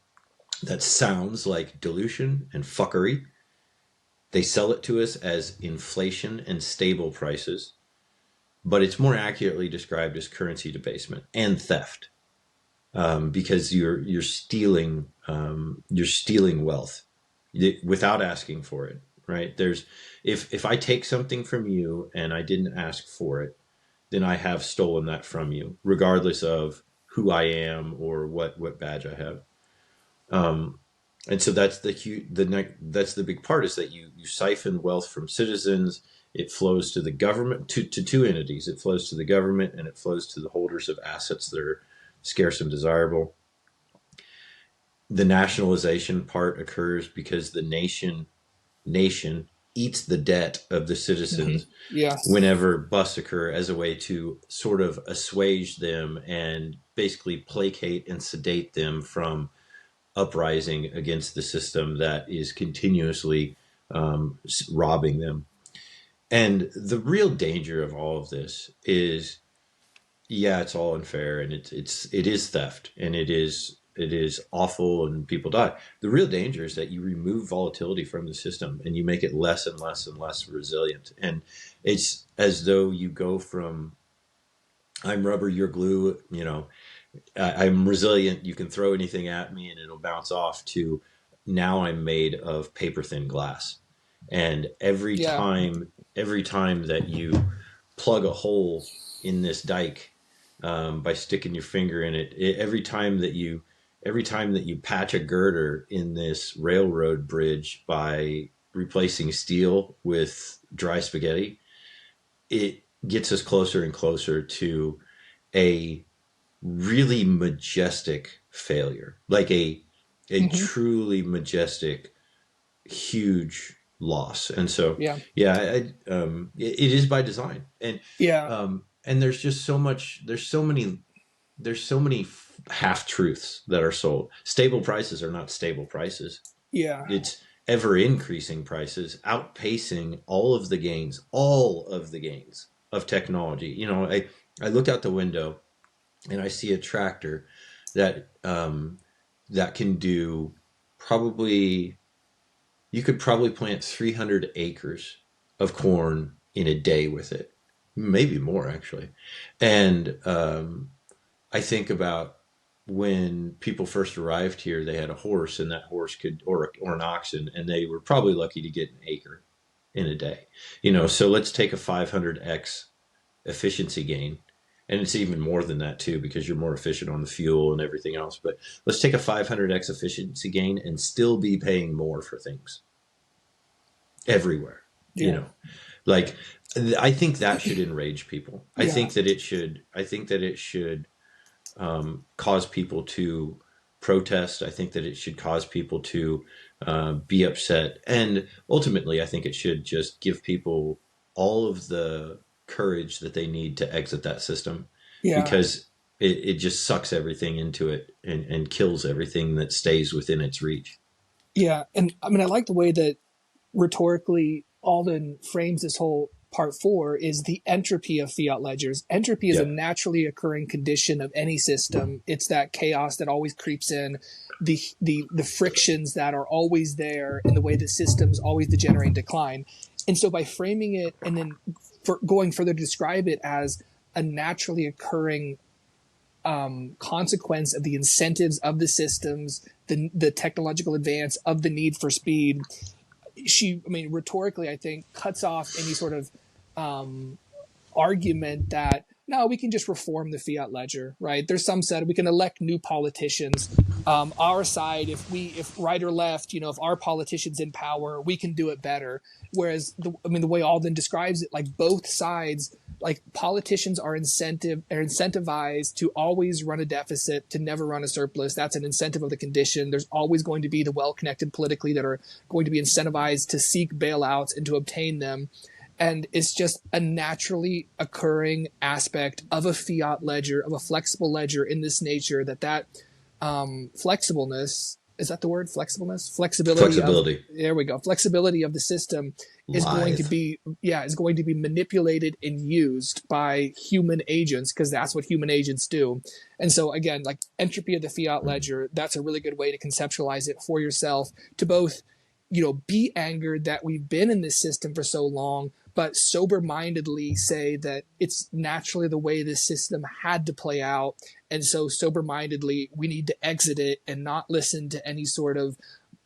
that sounds like dilution and fuckery. They sell it to us as inflation and stable prices, but it's more accurately described as currency debasement and theft, because you're stealing wealth without asking for it. Right? If I take something from you and I didn't ask for it, then I have stolen that from you, regardless of who I am or what badge I have. And so that's that's the big part, is that you siphon wealth from citizens. It flows to the government, to two entities. It flows to the government, and it flows to the holders of assets that are scarce and desirable. The nationalization part occurs because the nation eats the debt of the citizens whenever busts occur, as a way to sort of assuage them and basically placate and sedate them from uprising against the system that is continuously robbing them. And the real danger of all of this is, it's all unfair, and it is theft, and it is awful, and people die. The real danger is that you remove volatility from the system and you make it less and less and less resilient. And it's as though you go from, I'm rubber, you're glue, I'm resilient, you can throw anything at me and it'll bounce off, to now I'm made of paper thin glass. And every time that you plug a hole in this dike by sticking your finger in it, every time that you patch a girder in this railroad bridge by replacing steel with dry spaghetti, it gets us closer and closer to a really majestic failure, like a Hmm. truly majestic, huge loss. And so, Yeah. yeah, it is by design. Yeah. And there's just so much. There's so many half truths that are sold. Stable prices are not stable prices. Yeah. It's ever increasing prices, outpacing all of the gains of technology. I look out the window and I see a tractor that that can do probably you could probably plant 300 acres of corn in a day with it, maybe more actually. And I think about when people first arrived here, they had a horse, and that horse could, or an oxen, and they were probably lucky to get an acre in a day. So let's take a 500x efficiency gain, and it's even more than that too because you're more efficient on the fuel and everything else. But let's take a 500x efficiency gain and still be paying more for things everywhere. You Yeah. know, like I think that should enrage people. I Yeah. think that it should. I think that it should cause people to protest. I think that it should cause people to be upset. And ultimately, I think it should just give people all of the courage that they need to exit that system Yeah. because it just sucks everything into it and kills everything that stays within its reach. Yeah. And I mean, I like the way that rhetorically Alden frames this whole part 4 is the entropy of fiat ledgers. Entropy is a Yeah. naturally occurring condition of any system. It's that chaos that always creeps in, the frictions that are always there in the way that systems always degenerate and decline. And so by framing it and then going further to describe it as a naturally occurring consequence of the incentives of the systems, the technological advance of the need for speed, rhetorically, I think, cuts off any sort of argument that no, we can just reform the fiat ledger, right? There's some said we can elect new politicians. Our side, if right or left, if our politicians in power, we can do it better. Whereas the way Alden describes it, like both sides, like politicians are incentivized to always run a deficit, to never run a surplus. That's an incentive of the condition. There's always going to be the well-connected politically that are going to be incentivized to seek bailouts and to obtain them. And it's just a naturally occurring aspect of a fiat ledger, of a flexible ledger in this nature, that flexibleness, is that the word? Flexibleness? Flexibility. There we go. Flexibility of the system is going to be manipulated and used by human agents, because that's what human agents do. And so again, like entropy of the fiat ledger, that's a really good way to conceptualize it for yourself, to both, be angered that we've been in this system for so long, but sober-mindedly say that it's naturally the way this system had to play out. And so sober-mindedly, we need to exit it and not listen to any sort of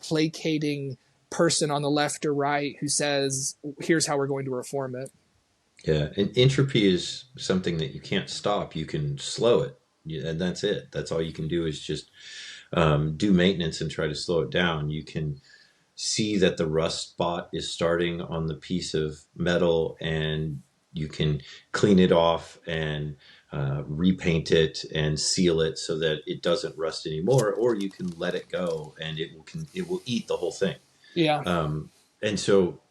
placating person on the left or right who says, here's how we're going to reform it. Yeah. And entropy is something that you can't stop. You can slow it. And that's it. That's all you can do is just do maintenance and try to slow it down. You can see that the rust spot is starting on the piece of metal, and you can clean it off and repaint it and seal it so that it doesn't rust anymore, or you can let it go and it will eat the whole thing. Yeah. And so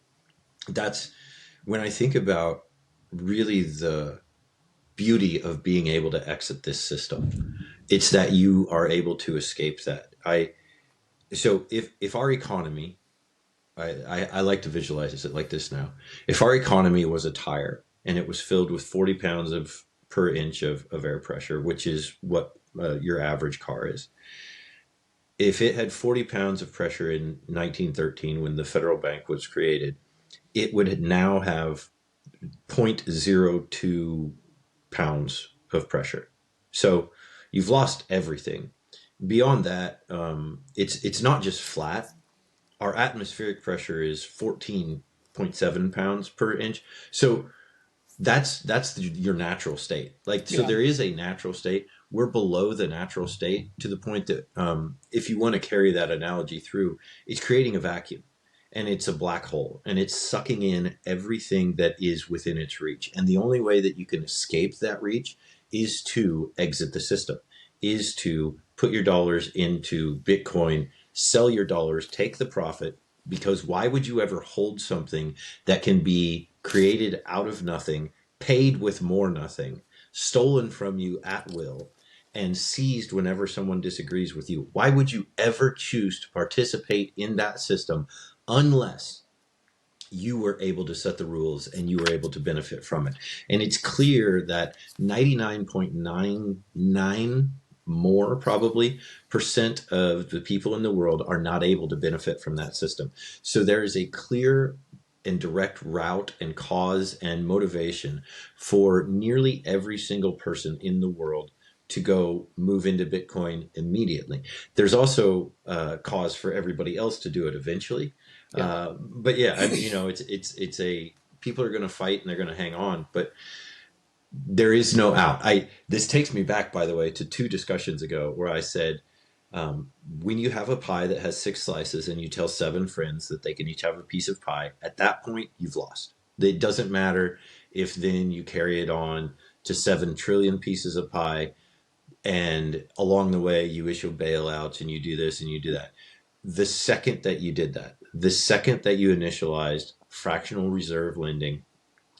that's when I think about really the beauty of being able to exit this system. It's that you are able to escape that. So if our economy, I like to visualize it like this now. If our economy was a tire and it was filled with 40 pounds per inch of air pressure, which is what your average car is. If it had 40 pounds of pressure in 1913 when the federal bank was created, it would now have 0.02 pounds of pressure. So you've lost everything. Beyond that, it's not just flat. Our atmospheric pressure is 14.7 pounds per inch. So that's your natural state. So there is a natural state. We're below the natural state to the point that if you want to carry that analogy through, it's creating a vacuum. and it's a black hole, and it's sucking in everything that is within its reach. And the only way that you can escape that reach is to exit the system, is to put your dollars into Bitcoin, sell your dollars, take the profit, because why would you ever hold something that can be created out of nothing, paid with more nothing, stolen from you at will, and seized whenever someone disagrees with you? Why would you ever choose to participate in that system unless you were able to set the rules and you were able to benefit from it? And it's clear that 99.99 more probably percent of the people in the world are not able to benefit from that system. So there is a clear and direct route and cause and motivation for nearly every single person in the world to go move into Bitcoin immediately. There's also cause for everybody else to do it eventually. Yeah. But yeah, it's a, people are going to fight and they're going to hang on, but there is no out. This takes me back, by the way, to 2 discussions ago where I said, when you have a pie that has 6 slices and you tell 7 friends that they can each have a piece of pie, at that point you've lost. It doesn't matter if then you carry it on to 7 trillion pieces of pie, and along the way you issue bailouts and you do this and you do that. The second that you did that, the second that you initialized fractional reserve lending,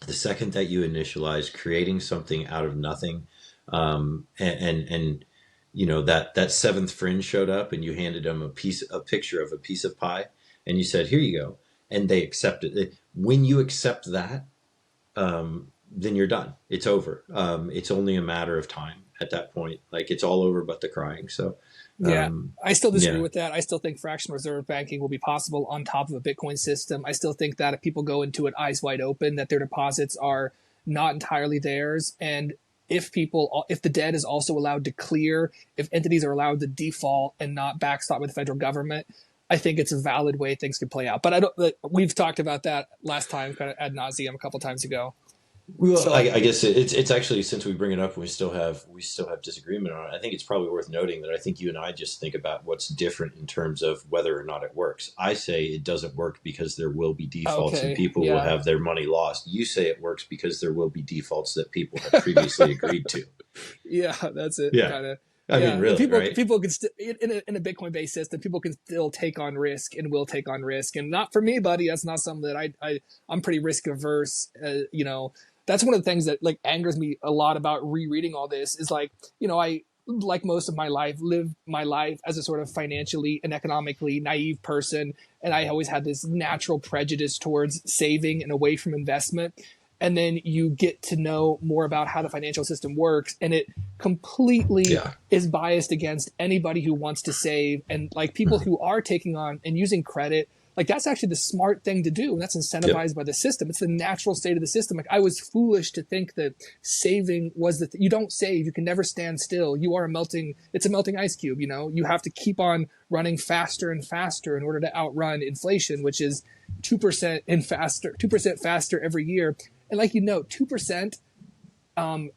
the second that you initialized creating something out of nothing, and you know, that 7th friend showed up and you handed them a picture of a piece of pie, and you said, here you go, and they accepted it. When you accept that, then you're done. It's over. It's only a matter of time at that point. Like, it's all over but the crying. So Yeah, I still disagree yeah. with that. I still think fractional reserve banking will be possible on top of a Bitcoin system. I still think that if people go into it eyes wide open, that their deposits are not entirely theirs. And if the debt is also allowed to clear, if entities are allowed to default and not backstop with the federal government, I think it's a valid way things can play out. But we've talked about that last time, kind of ad nauseum, a couple times ago. Well, So I guess it's actually, since we bring it up and we still have disagreement on it, I think it's probably worth noting that I think you and I just think about what's different in terms of whether or not it works. I say it doesn't work because there will be defaults and people will have their money lost. You say it works because there will be defaults that people have previously agreed to. Yeah, that's it. Yeah. Kind of. I mean, really, right? People can in a Bitcoin-based system, people can still take on risk and will take on risk. And not for me, buddy. That's not something that I'm pretty risk averse. That's one of the things that like angers me a lot about rereading all this is like, I, like most of my life, lived my life as a sort of financially and economically naive person. And I always had this natural prejudice towards saving and away from investment. And then you get to know more about how the financial system works, and it completely is biased against anybody who wants to save. And like people who are taking on and using credit, like that's actually the smart thing to do. And that's incentivized by the system. It's the natural state of the system. Like I was foolish to think that saving was you don't save. You can never stand still. It's a melting ice cube. You have to keep on running faster and faster in order to outrun inflation, which is 2% faster every year. And like 2%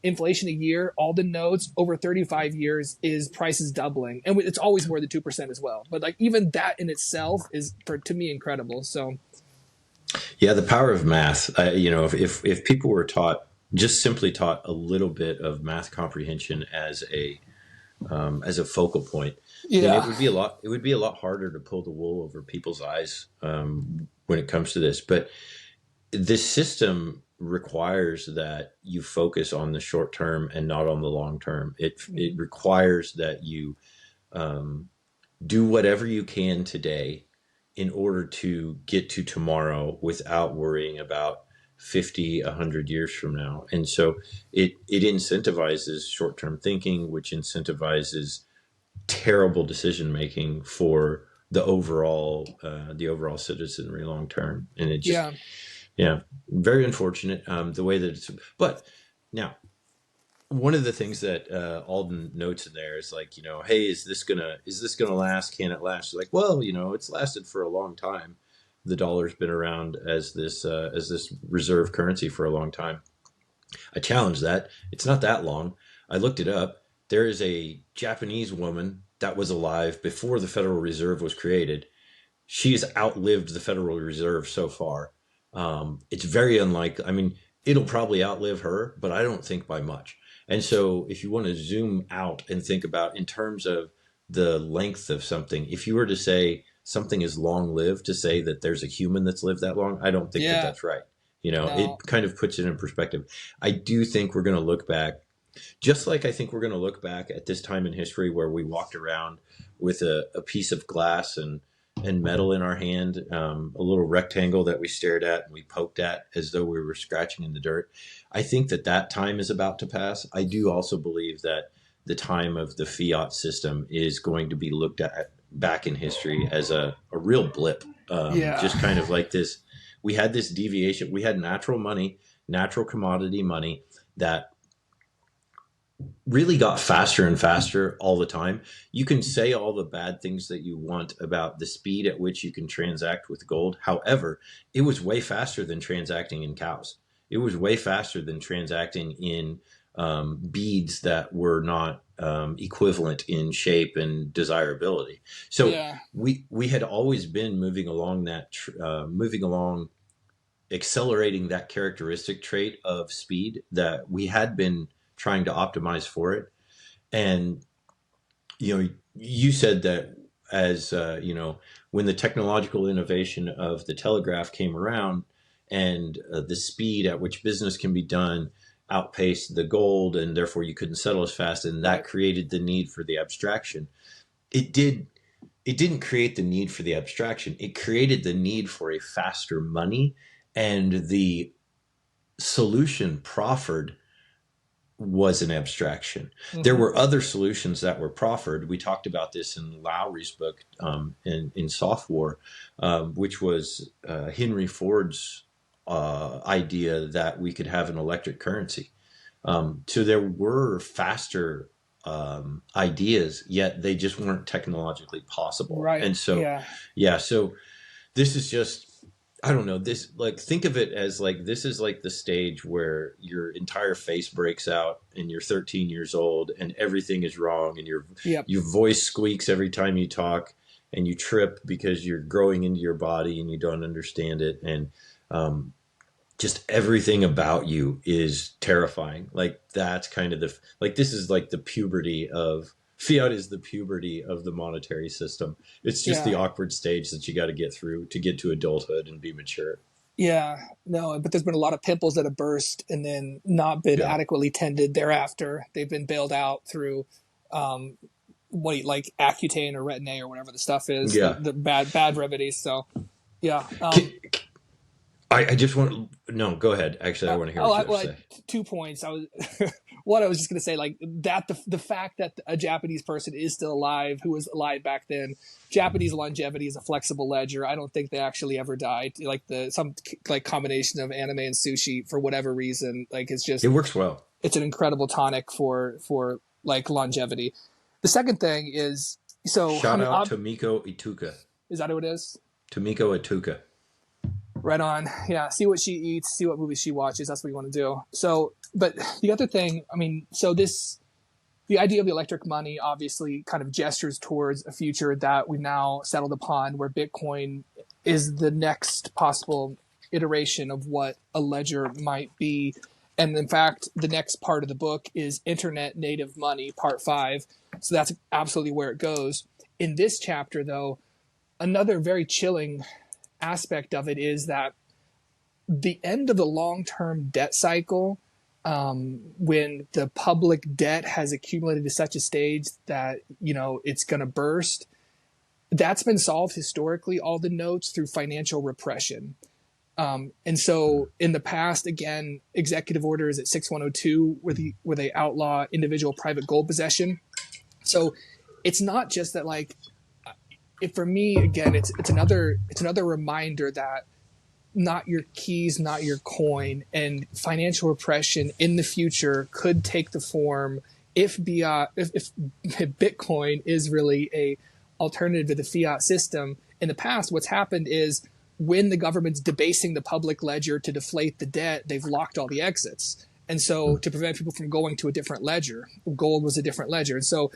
inflation a year, Alden notes, over 35 years is prices doubling. And it's always more than 2% as well. But like even that in itself is, to me, incredible. So yeah, the power of math. If people were simply taught a little bit of math comprehension as a focal point, then it would be a lot harder to pull the wool over people's eyes when it comes to this. But this system requires that you focus on the short term and not on the long term. It requires that you do whatever you can today in order to get to tomorrow without worrying about 50, 100 years from now. And so it incentivizes short-term thinking, which incentivizes terrible decision making for the overall citizenry long term. And it just very unfortunate the way that it's. But now, one of the things that Alden notes in there is like, hey, is this gonna last? Can it last? Like, well, it's lasted for a long time. The dollar's been around as this reserve currency for a long time. I challenge that. It's not that long. I looked it up. There is a Japanese woman that was alive before the Federal Reserve was created, she's outlived the Federal Reserve so far. It's very unlikely. I mean, it'll probably outlive her, but I don't think by much. And so if you want to zoom out and think about in terms of the length of something, if you were to say something is long lived, to say that there's a human that's lived that long, I don't think that Yeah. that's right. You know, No. it kind of puts it in perspective. I do think we're going to look back, just like I think we're going to look back at this time in history where we walked around with a piece of glass and metal in our hand, a little rectangle that we stared at and we poked at as though we were scratching in the dirt. I think that that time is about to pass. I do also believe that the time of the fiat system is going to be looked at back in history as a real blip. Just kind of like this. We had this deviation. We had natural money, natural commodity money that really got faster and faster all the time. You can say all the bad things that you want about the speed at which you can transact with gold. However, it was way faster than transacting in cows. It was way faster than transacting in beads that were not equivalent in shape and desirability. So we had always been moving along accelerating that characteristic trait of speed that we had been trying to optimize for it. And, you know, you said that as, when the technological innovation of the telegraph came around and the speed at which business can be done outpaced the gold, and therefore you couldn't settle as fast. And that created the need for the abstraction. It didn't create the need for the abstraction. It created the need for a faster money, and the solution proffered was an abstraction. Mm-hmm. There were other solutions that were proffered. We talked about this in Lowry's book, in Soft War, which was Henry Ford's idea that we could have an electric currency. So there were faster ideas, yet they just weren't technologically possible. Right. And so, so this is just, I don't know, this, like, think of it as like, this is like the stage where your entire face breaks out and you're 13 years old and everything is wrong and your voice squeaks every time you talk and you trip because you're growing into your body and you don't understand it. And just everything about you is terrifying. Like, that's kind of this is like the puberty of fiat, is the puberty of the monetary system. It's just the awkward stage that you got to get through to get to adulthood and be mature. Yeah, no, but there's been a lot of pimples that have burst and then not been adequately tended thereafter. They've been bailed out through like Accutane or Retin-A or whatever the stuff is, the bad remedies. So, I just want no. Go ahead. Actually, I want to hear what you have to say. 2 points. I was just going to say, like, that the fact that a Japanese person is still alive, who was alive back then. Japanese longevity is a flexible ledger. I don't think they actually ever died. Like some combination of anime and sushi for whatever reason. Like, it's just, it works well. It's an incredible tonic for like longevity. The second thing is, shout out to Miko Ituka. Is that who it is? To Miko Ituka. Right on. Yeah. See what she eats, see what movies she watches. That's what you want to do. So, but the other thing, I mean, the idea of the electric money obviously kind of gestures towards a future that we've now settled upon, where Bitcoin is the next possible iteration of what a ledger might be. And in fact, the next part of the book is Internet Native Money, Part 5. So that's absolutely where it goes. In this chapter, though, another very chilling aspect of it is that the end of the long-term debt cycle, when the public debt has accumulated to such a stage that, it's going to burst, that's been solved historically, Alden notes, through financial repression. And so in the past, again, executive orders at 6102 where they outlaw individual private gold possession. So it's not just that, like, for me, again, it's another reminder that not your keys, not your coin, and financial repression in the future could take the form, if Bitcoin is really a alternative to the fiat system. In the past, what's happened is, when the government's debasing the public ledger to deflate the debt, they've locked all the exits. And so to prevent people from going to a different ledger, gold was a different ledger. And so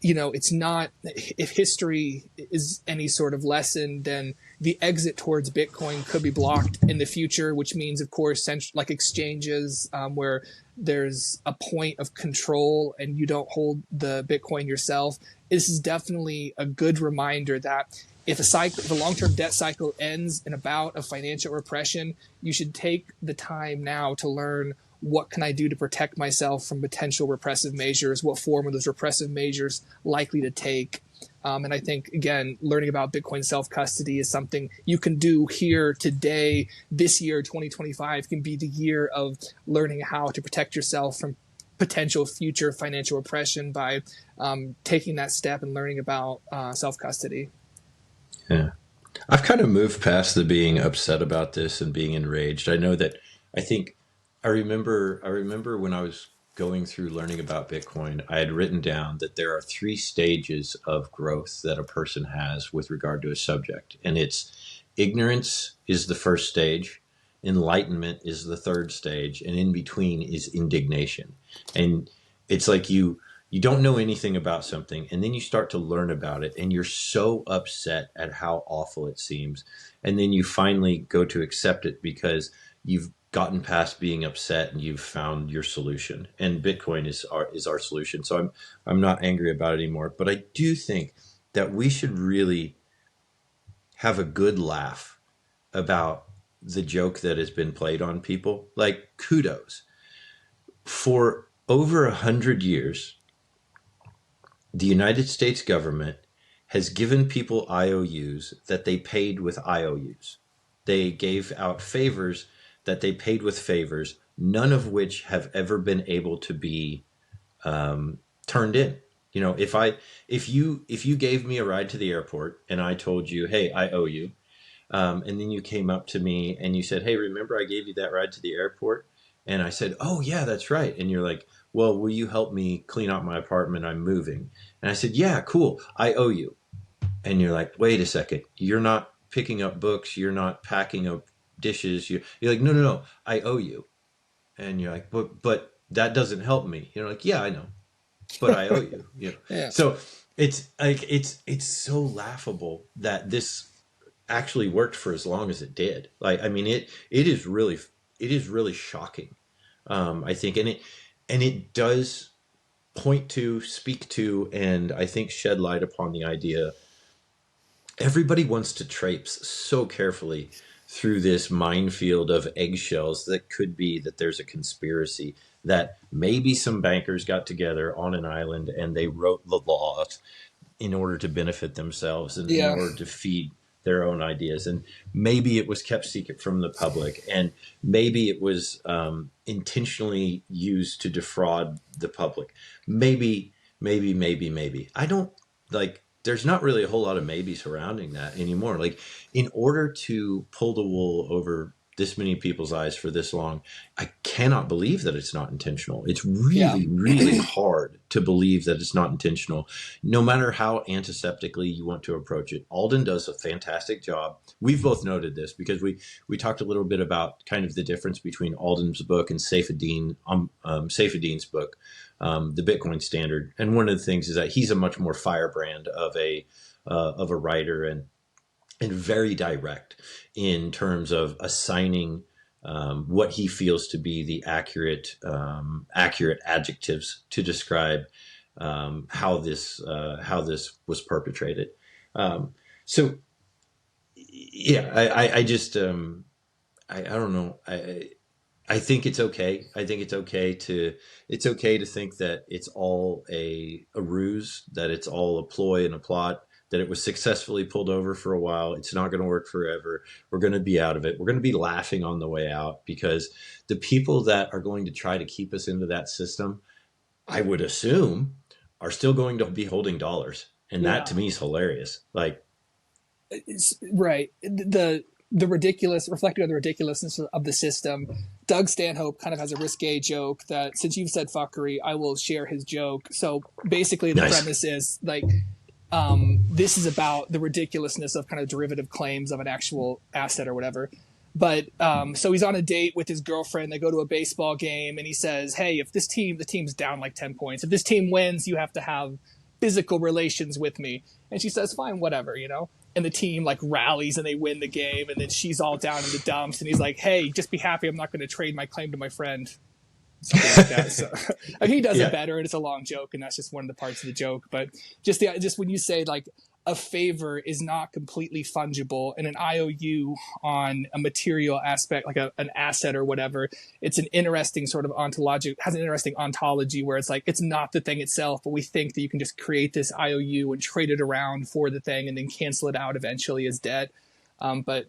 it's not, if history is any sort of lesson, then the exit towards Bitcoin could be blocked in the future, which means, of course, like exchanges where there's a point of control and you don't hold the Bitcoin yourself. This is definitely a good reminder that if a long-term debt cycle ends in a bout of financial repression, you should take the time now to learn, what can I do to protect myself from potential repressive measures? What form are those repressive measures likely to take? And I think, again, learning about Bitcoin self-custody is something you can do here today. This year, 2025, can be the year of learning how to protect yourself from potential future financial repression by taking that step and learning about self-custody. Yeah. I've kind of moved past the being upset about this and being enraged. I remember when I was going through learning about Bitcoin, I had written down that there are 3 stages of growth that a person has with regard to a subject. And it's ignorance is the first stage, enlightenment is the third stage, and in between is indignation. And it's like you don't know anything about something, and then you start to learn about it, and you're so upset at how awful it seems. And then you finally go to accept it because you've gotten past being upset and you've found your solution. And Bitcoin is our solution. So I'm not angry about it anymore. But I do think that we should really have a good laugh about the joke that has been played on people. Like, kudos. For over 100 years, the United States government has given people IOUs that they paid with IOUs. They gave out favors that they paid with favors, none of which have ever been able to be turned in. If you gave me a ride to the airport and I told you, hey, I owe you, and then you came up to me and you said, hey, remember I gave you that ride to the airport? And I said, oh yeah, that's right. And you're like, well, will you help me clean out my apartment? I'm moving. And I said, yeah, cool, I owe you. And you're like, wait a second, you're not picking up books, you're not packing up dishes, you're like, no, I owe you. And you're like, but that doesn't help me. You're like, yeah, I know, but I owe you. Yeah. So it's like it's so laughable that this actually worked for as long as it did. Like, I mean, it is really shocking. I think, and it does speak to, and I think shed light upon the idea. Everybody wants to traipse so carefully through this minefield of eggshells that could be that there's a conspiracy, that maybe some bankers got together on an island and they wrote the laws in order to benefit themselves and in order to feed their own ideas. And maybe it was kept secret from the public, and maybe it was intentionally used to defraud the public. Maybe. I don't there's not really a whole lot of maybe surrounding that anymore. Like, in order to pull the wool over this many people's eyes for this long, I cannot believe that it's not intentional. It's really, really hard to believe that it's not intentional, no matter how antiseptically you want to approach it. Alden does a fantastic job. We've both noted this because we talked a little bit about kind of the difference between Alden's book and Saifedean's book, The Bitcoin Standard. And one of the things is that he's a much more firebrand of a writer, and very direct in terms of assigning what he feels to be the accurate adjectives to describe how this was perpetrated. So yeah, I just I don't know. I think it's okay. I think it's okay to think that it's all a ruse, that it's all a ploy and a plot, that it was successfully pulled over for a while. It's not going to work forever. We're going to be out of it. We're going to be laughing on the way out, because the people that are going to try to keep us into that system, I would assume, are still going to be holding dollars. And that to me is hilarious. Like, it's, right. The reflecting on the ridiculousness of the system, Doug Stanhope kind of has a risque joke that, since you've said fuckery, I will share his joke. So basically the premise is like, this is about the ridiculousness of kind of derivative claims of an actual asset or whatever. But so he's on a date with his girlfriend. They go to a baseball game, and he says, hey, if the team's down like 10 points, if this team wins, you have to have physical relations with me. And she says, fine, whatever, And the team like rallies and they win the game. And then she's all down in the dumps. And he's like, hey, just be happy. I'm not going to trade my claim to my friend. Something like that. So he does it better, and it's a long joke, and that's just one of the parts of the joke. But just when you say like a favor is not completely fungible, and an IOU on a material aspect, like an asset or whatever, it's an interesting sort of has an interesting ontology where it's like it's not the thing itself, but we think that you can just create this IOU and trade it around for the thing and then cancel it out eventually as debt. But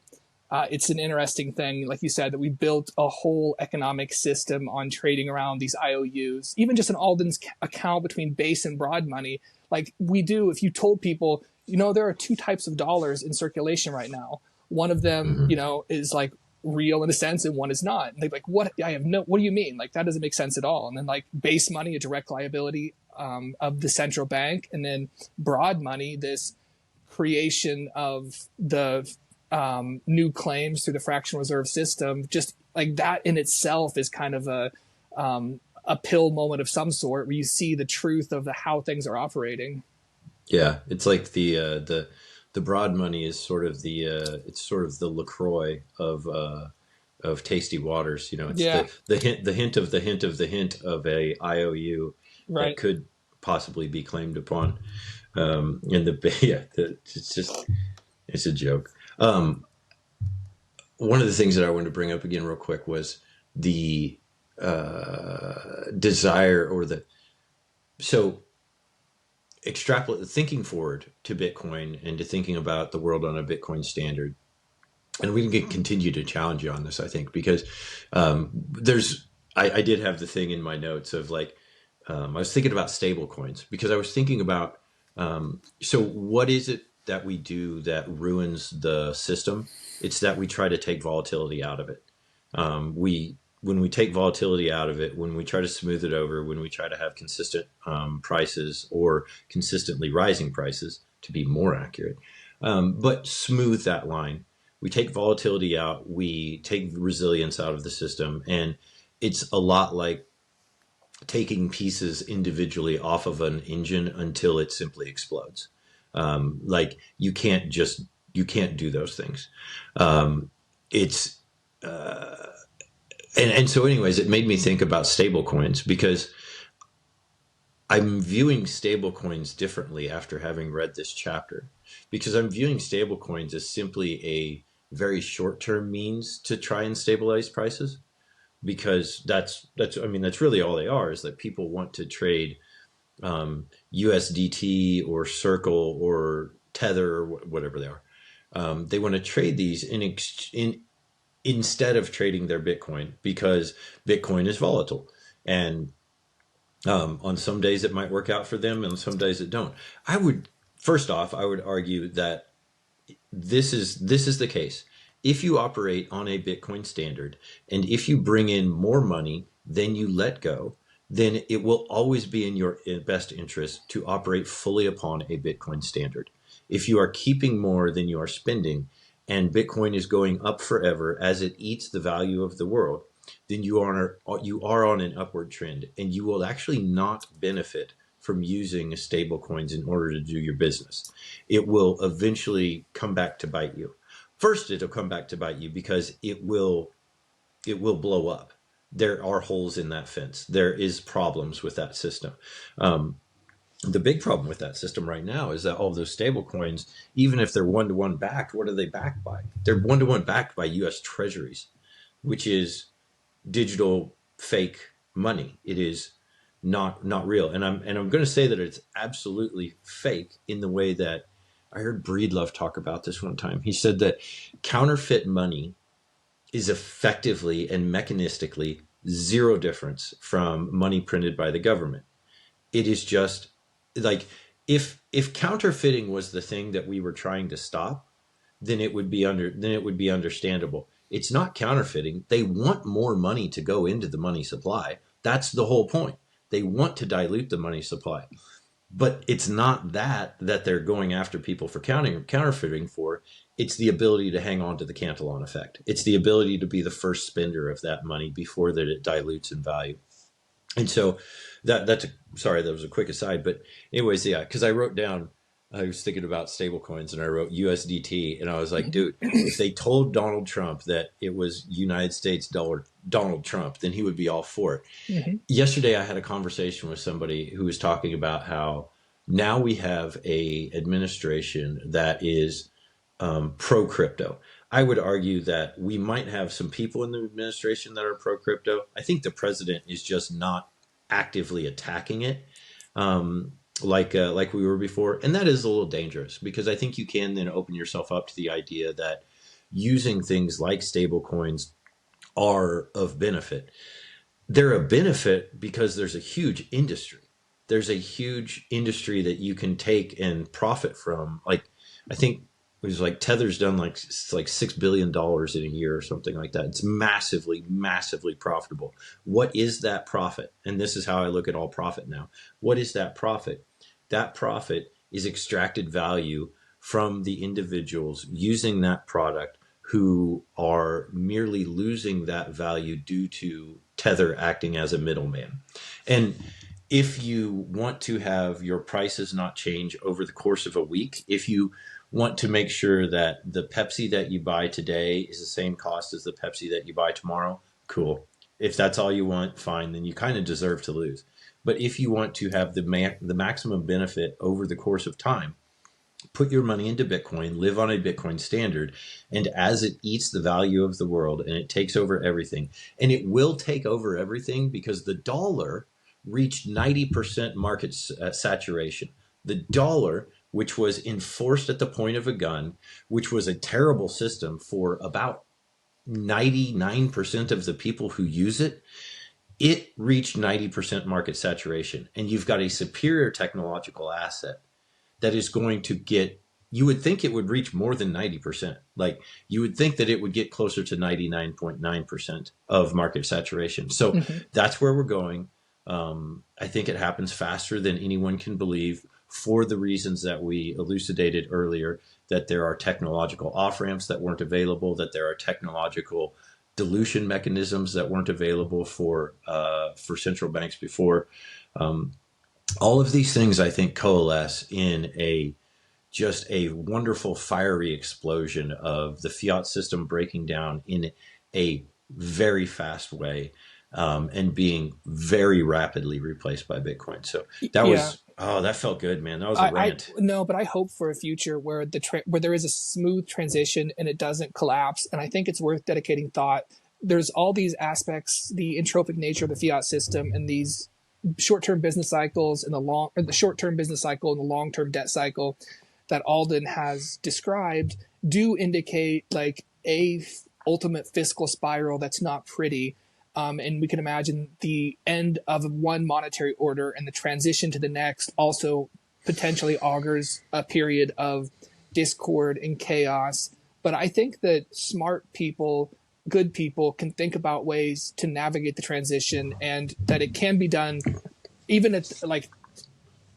it's an interesting thing, like you said, that we built a whole economic system on trading around these IOUs. Even just an Alden's account between base and broad money, like we do. If you told people, there are two types of dollars in circulation right now. One of them, is like real in a sense, and one is not. And they're like, "What? What do you mean? Like that doesn't make sense at all." And then like base money, a direct liability of the central bank, and then broad money, this creation of the new claims through the fractional reserve system. Just like that in itself is kind of a pill moment of some sort where you see the truth of how things are operating. Yeah, it's like the broad money is sort of it's sort of the LaCroix of tasty waters. It's the hint of the hint of the hint of a IOU that could possibly be claimed upon. It's a joke. One of the things that I wanted to bring up again real quick was the desire thinking forward to Bitcoin and to thinking about the world on a Bitcoin standard. And we can continue to challenge you on this, I think, because I did have the thing in my notes of like, I was thinking about stable coins because I was thinking about, so what is it that we do that ruins the system? It's that we try to take volatility out of it. When we take volatility out of it, when we try to smooth it over, when we try to have consistent prices or consistently rising prices, to be more accurate, but smooth that line. We take volatility out, we take resilience out of the system, and it's a lot like taking pieces individually off of an engine until it simply explodes. Like you can't do those things. So anyways, it made me think about stable coins because I'm viewing stable coins differently after having read this chapter, because I'm viewing stable coins as simply a very short-term means to try and stabilize prices, because that's really all they are, is that people want to trade USDT or Circle or Tether or whatever they are. They want to trade these instead of trading their Bitcoin, because Bitcoin is volatile, and on some days it might work out for them, and some days it don't. I would argue that this is the case. If you operate on a Bitcoin standard, and if you bring in more money than you let go, then it will always be in your best interest to operate fully upon a Bitcoin standard. If you are keeping more than you are spending, and Bitcoin is going up forever as it eats the value of the world, then you are on an upward trend, and you will actually not benefit from using stable coins in order to do your business. It will eventually come back to bite you. First, it'll come back to bite you because it will blow up. There are holes in that fence. There is problems with that system. The big problem with that system right now is that all those stable coins, even if they're one-to-one backed, what are they backed by? They're one-to-one backed by U.S. Treasuries, which is digital fake money. It is not real. And I'm going to say that it's absolutely fake in the way that I heard Breedlove talk about this one time. He said that counterfeit money is effectively and mechanistically zero difference from money printed by the government. It is just like, if counterfeiting was the thing that we were trying to stop, then it would be understandable. It's not counterfeiting. They want more money to go into the money supply. That's the whole point. They want to dilute the money supply. But it's not that they're going after people for counterfeiting for. It's the ability to hang on to the Cantillon effect. It's the ability to be the first spender of that money before that it dilutes in value. And so sorry, that was a quick aside, but anyways, yeah, because I wrote down, I was thinking about stable coins and I wrote USDT and I was like, dude, if they told Donald Trump that it was United States dollar Donald Trump, then he would be all for it. Mm-hmm. Yesterday, I had a conversation with somebody who was talking about how now we have a administration that is pro crypto. I would argue that we might have some people in the administration that are pro crypto. I think the president is just not actively attacking it like we were before, and that is a little dangerous because I think you can then open yourself up to the idea that using things like stable coins are of benefit. They're a benefit because there's a huge industry. There's a huge industry that you can take and profit from. Like, I think it was like Tether's done like $6 billion in a year or something like that. It's massively, massively profitable. What is that profit? And this is how I look at all profit now. What is that profit? That profit is extracted value from the individuals using that product who are merely losing that value due to Tether acting as a middleman. And if you want to have your prices not change over the course of a week, if you want to make sure that the Pepsi that you buy today is the same cost as the Pepsi that you buy tomorrow, cool. If that's all you want, fine, then you kind of deserve to lose. But if you want to have the maximum benefit over the course of time, put your money into Bitcoin, live on a Bitcoin standard, and as it eats the value of the world and it takes over everything, and it will take over everything because the dollar reached 90% market saturation. The dollar, which was enforced at the point of a gun, which was a terrible system for about 99% of the people who use it, it reached 90% market saturation. And you've got a superior technological asset that is going to get, you would think it would reach more than 90%. Like you would think that it would get closer to 99.9% of market saturation. So that's where we're going. I think it happens faster than anyone can believe for the reasons that we elucidated earlier, that there are technological off-ramps that weren't available, that there are technological dilution mechanisms that weren't available for central banks before. All of these things, I think, coalesce in just a wonderful fiery explosion of the fiat system breaking down in a very fast way and being very rapidly replaced by Bitcoin. So that was, that felt good, man. That was a rant. No, but I hope for a future where where there is a smooth transition and it doesn't collapse. And I think it's worth dedicating thought. There's all these aspects, the entropic nature of the fiat system and these short-term business cycles and the short-term business cycle and the long-term debt cycle that Alden has described do indicate like a ultimate fiscal spiral that's not pretty. And we can imagine the end of one monetary order and the transition to the next also potentially augurs a period of discord and chaos. But I think that smart people, good people, can think about ways to navigate the transition, and that it can be done even at like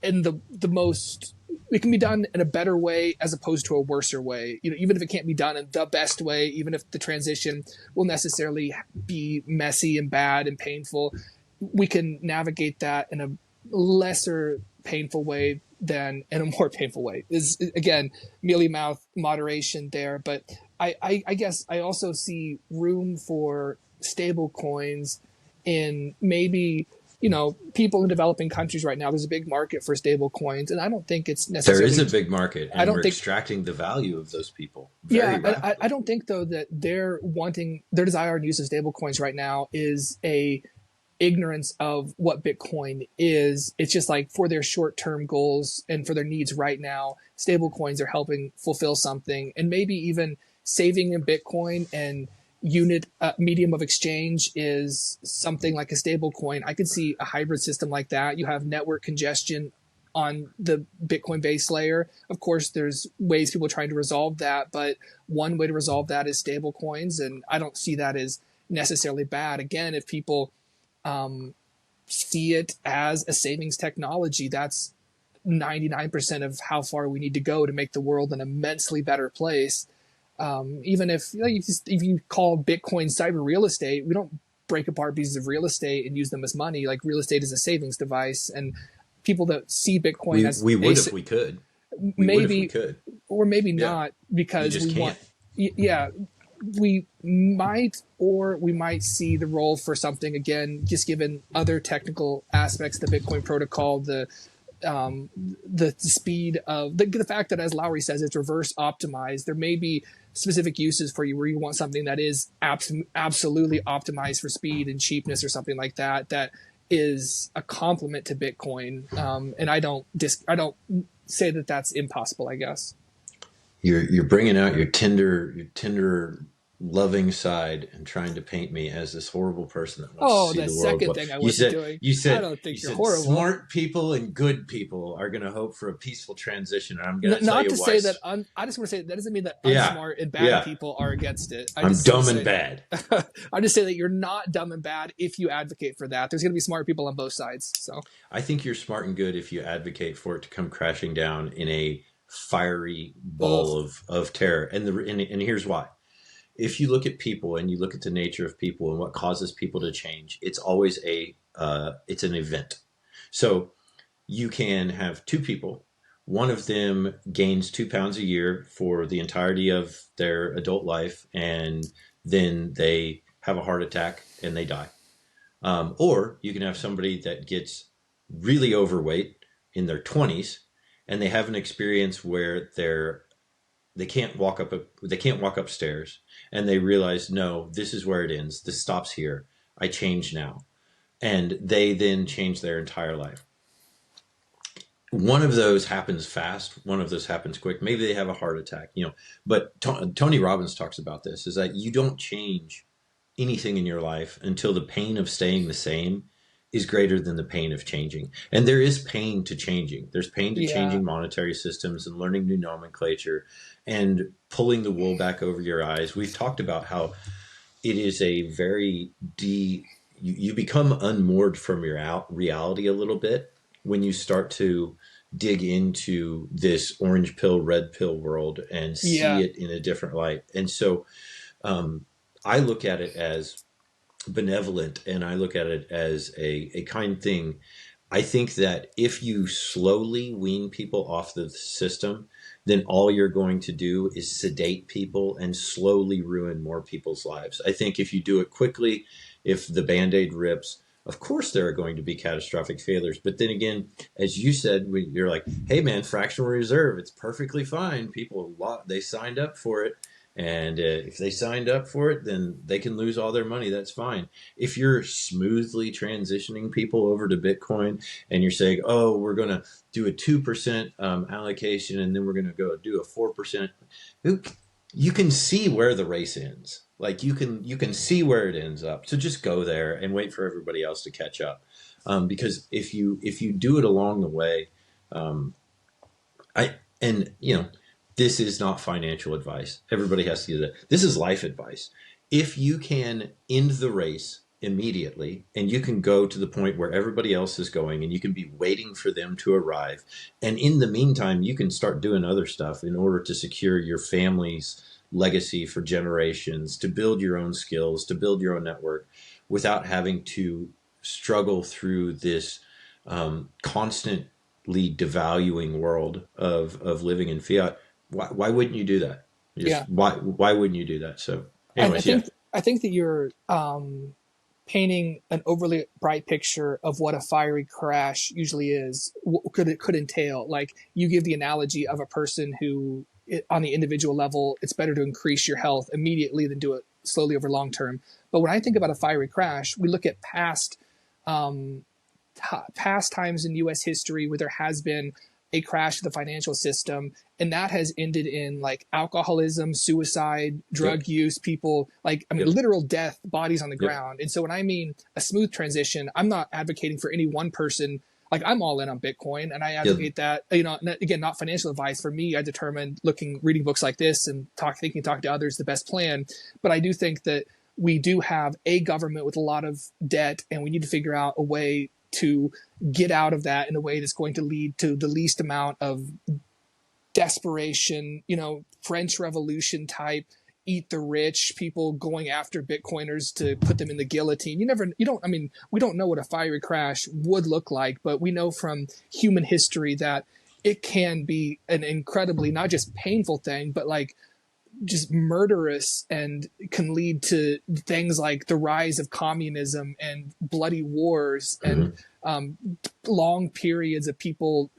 in the most, it can be done in a better way as opposed to a worser way. You know, even if it can't be done in the best way, even if the transition will necessarily be messy and bad and painful, we can navigate that in a lesser painful way than in a more painful way. Is again, mealy mouth moderation there, but I guess I also see room for stable coins in maybe, people in developing countries right now. There's a big market for stable coins, and I don't think it's necessarily. There is a big market, and we're extracting the value of those people. I don't think though that their desire and use of stable coins right now is a ignorance of what Bitcoin is. It's just like for their short-term goals and for their needs right now, stable coins are helping fulfill something, and maybe even saving in Bitcoin and unit medium of exchange is something like a stable coin. I could see a hybrid system like that. You have network congestion on the Bitcoin base layer. Of course, there's ways people are trying to resolve that, but one way to resolve that is stable coins, and I don't see that as necessarily bad. Again, if people see it as a savings technology, that's 99% of how far we need to go to make the world an immensely better place. Even if you call Bitcoin cyber real estate, we don't break apart pieces of real estate and use them as money. Like real estate is a savings device, and people that see Bitcoin as we would if we could. We would if we maybe, could. or maybe Yeah. not, You because just we can't. we might see the role for something, again, just given other technical aspects of the Bitcoin protocol, the speed of the fact that, as Lowry says, it's reverse optimized. There may be specific uses for you where you want something that is absolutely optimized for speed and cheapness or something like that, that is a complement to Bitcoin. And I don't say that that's impossible, I guess. You're bringing out your tender, loving side and trying to paint me as this horrible person that wants to see the world. Second thing I wasn't doing. You said, I don't think you're said horrible. smart people and good people are going to hope for a peaceful transition. And I'm going to tell not you to why. say that I just want to say that doesn't mean that unsmart and bad people are against it. I'm dumb and bad. I just say that you're not dumb and bad if you advocate for that. There's going to be smart people on both sides. So I think you're smart and good if you advocate for it to come crashing down in a fiery ball of terror. And here's why. If you look at people and you look at the nature of people and what causes people to change, it's always it's an event. So you can have two people. One of them gains 2 pounds a year for the entirety of their adult life, and then they have a heart attack and they die. Or you can have somebody that gets really overweight in their 20s and they have an experience where they can't walk upstairs, and they realize, no, this is where it ends. This stops here. I change now. And they then change their entire life. One of those happens fast. One of those happens quick. Maybe they have a heart attack, but Tony Robbins talks about this, is that you don't change anything in your life until the pain of staying the same is greater than the pain of changing. And there is pain to changing. There's pain to changing monetary systems and learning new nomenclature and pulling the wool back over your eyes. We've talked about how it is a very you become unmoored from your reality a little bit when you start to dig into this orange pill, red pill world and see it in a different light. And so I look at it as benevolent, and I look at it as a kind thing. I think that if you slowly wean people off the system, then all you're going to do is sedate people and slowly ruin more people's lives. I think if you do it quickly, if the Band-Aid rips, of course there are going to be catastrophic failures. But then again, as you said, you're like, hey man, fractional reserve, it's perfectly fine. People, they signed up for it. And if they signed up for it, then they can lose all their money. That's fine. If you're smoothly transitioning people over to Bitcoin and you're saying, oh, we're going to do a 2% allocation and then we're going to go do a 4%, you can see where the race ends. Like you can see where it ends up. So just go there and wait for everybody else to catch up. Because if you do it along the way, this is not financial advice. Everybody has to do that. This is life advice. If you can end the race immediately and you can go to the point where everybody else is going and you can be waiting for them to arrive, and in the meantime, you can start doing other stuff in order to secure your family's legacy for generations, to build your own skills, to build your own network without having to struggle through this constantly devaluing world of living in fiat. Why wouldn't you do that? Why wouldn't you do that? So anyways, I think that you're painting an overly bright picture of what a fiery crash usually is, could entail. Like you give the analogy of a person who, on the individual level, it's better to increase your health immediately than do it slowly over long term. But when I think about a fiery crash, we look at past times in U.S. history where there has been a crash of the financial system, and that has ended in like alcoholism, suicide, drug use, people literal death, bodies on the ground. And so when I mean a smooth transition, I'm not advocating for any one person. Like I'm all in on Bitcoin, and I advocate that. Again, not financial advice. For me, I determined reading books like this and talking to others the best plan. But I do think that we do have a government with a lot of debt, and we need to figure out a way to get out of that in a way that's going to lead to the least amount of desperation, French Revolution type eat the rich, people going after Bitcoiners to put them in the guillotine. We don't know what a fiery crash would look like, but we know from human history that it can be an incredibly, not just painful thing, but like just murderous, and can lead to things like the rise of communism and bloody wars and long periods of people,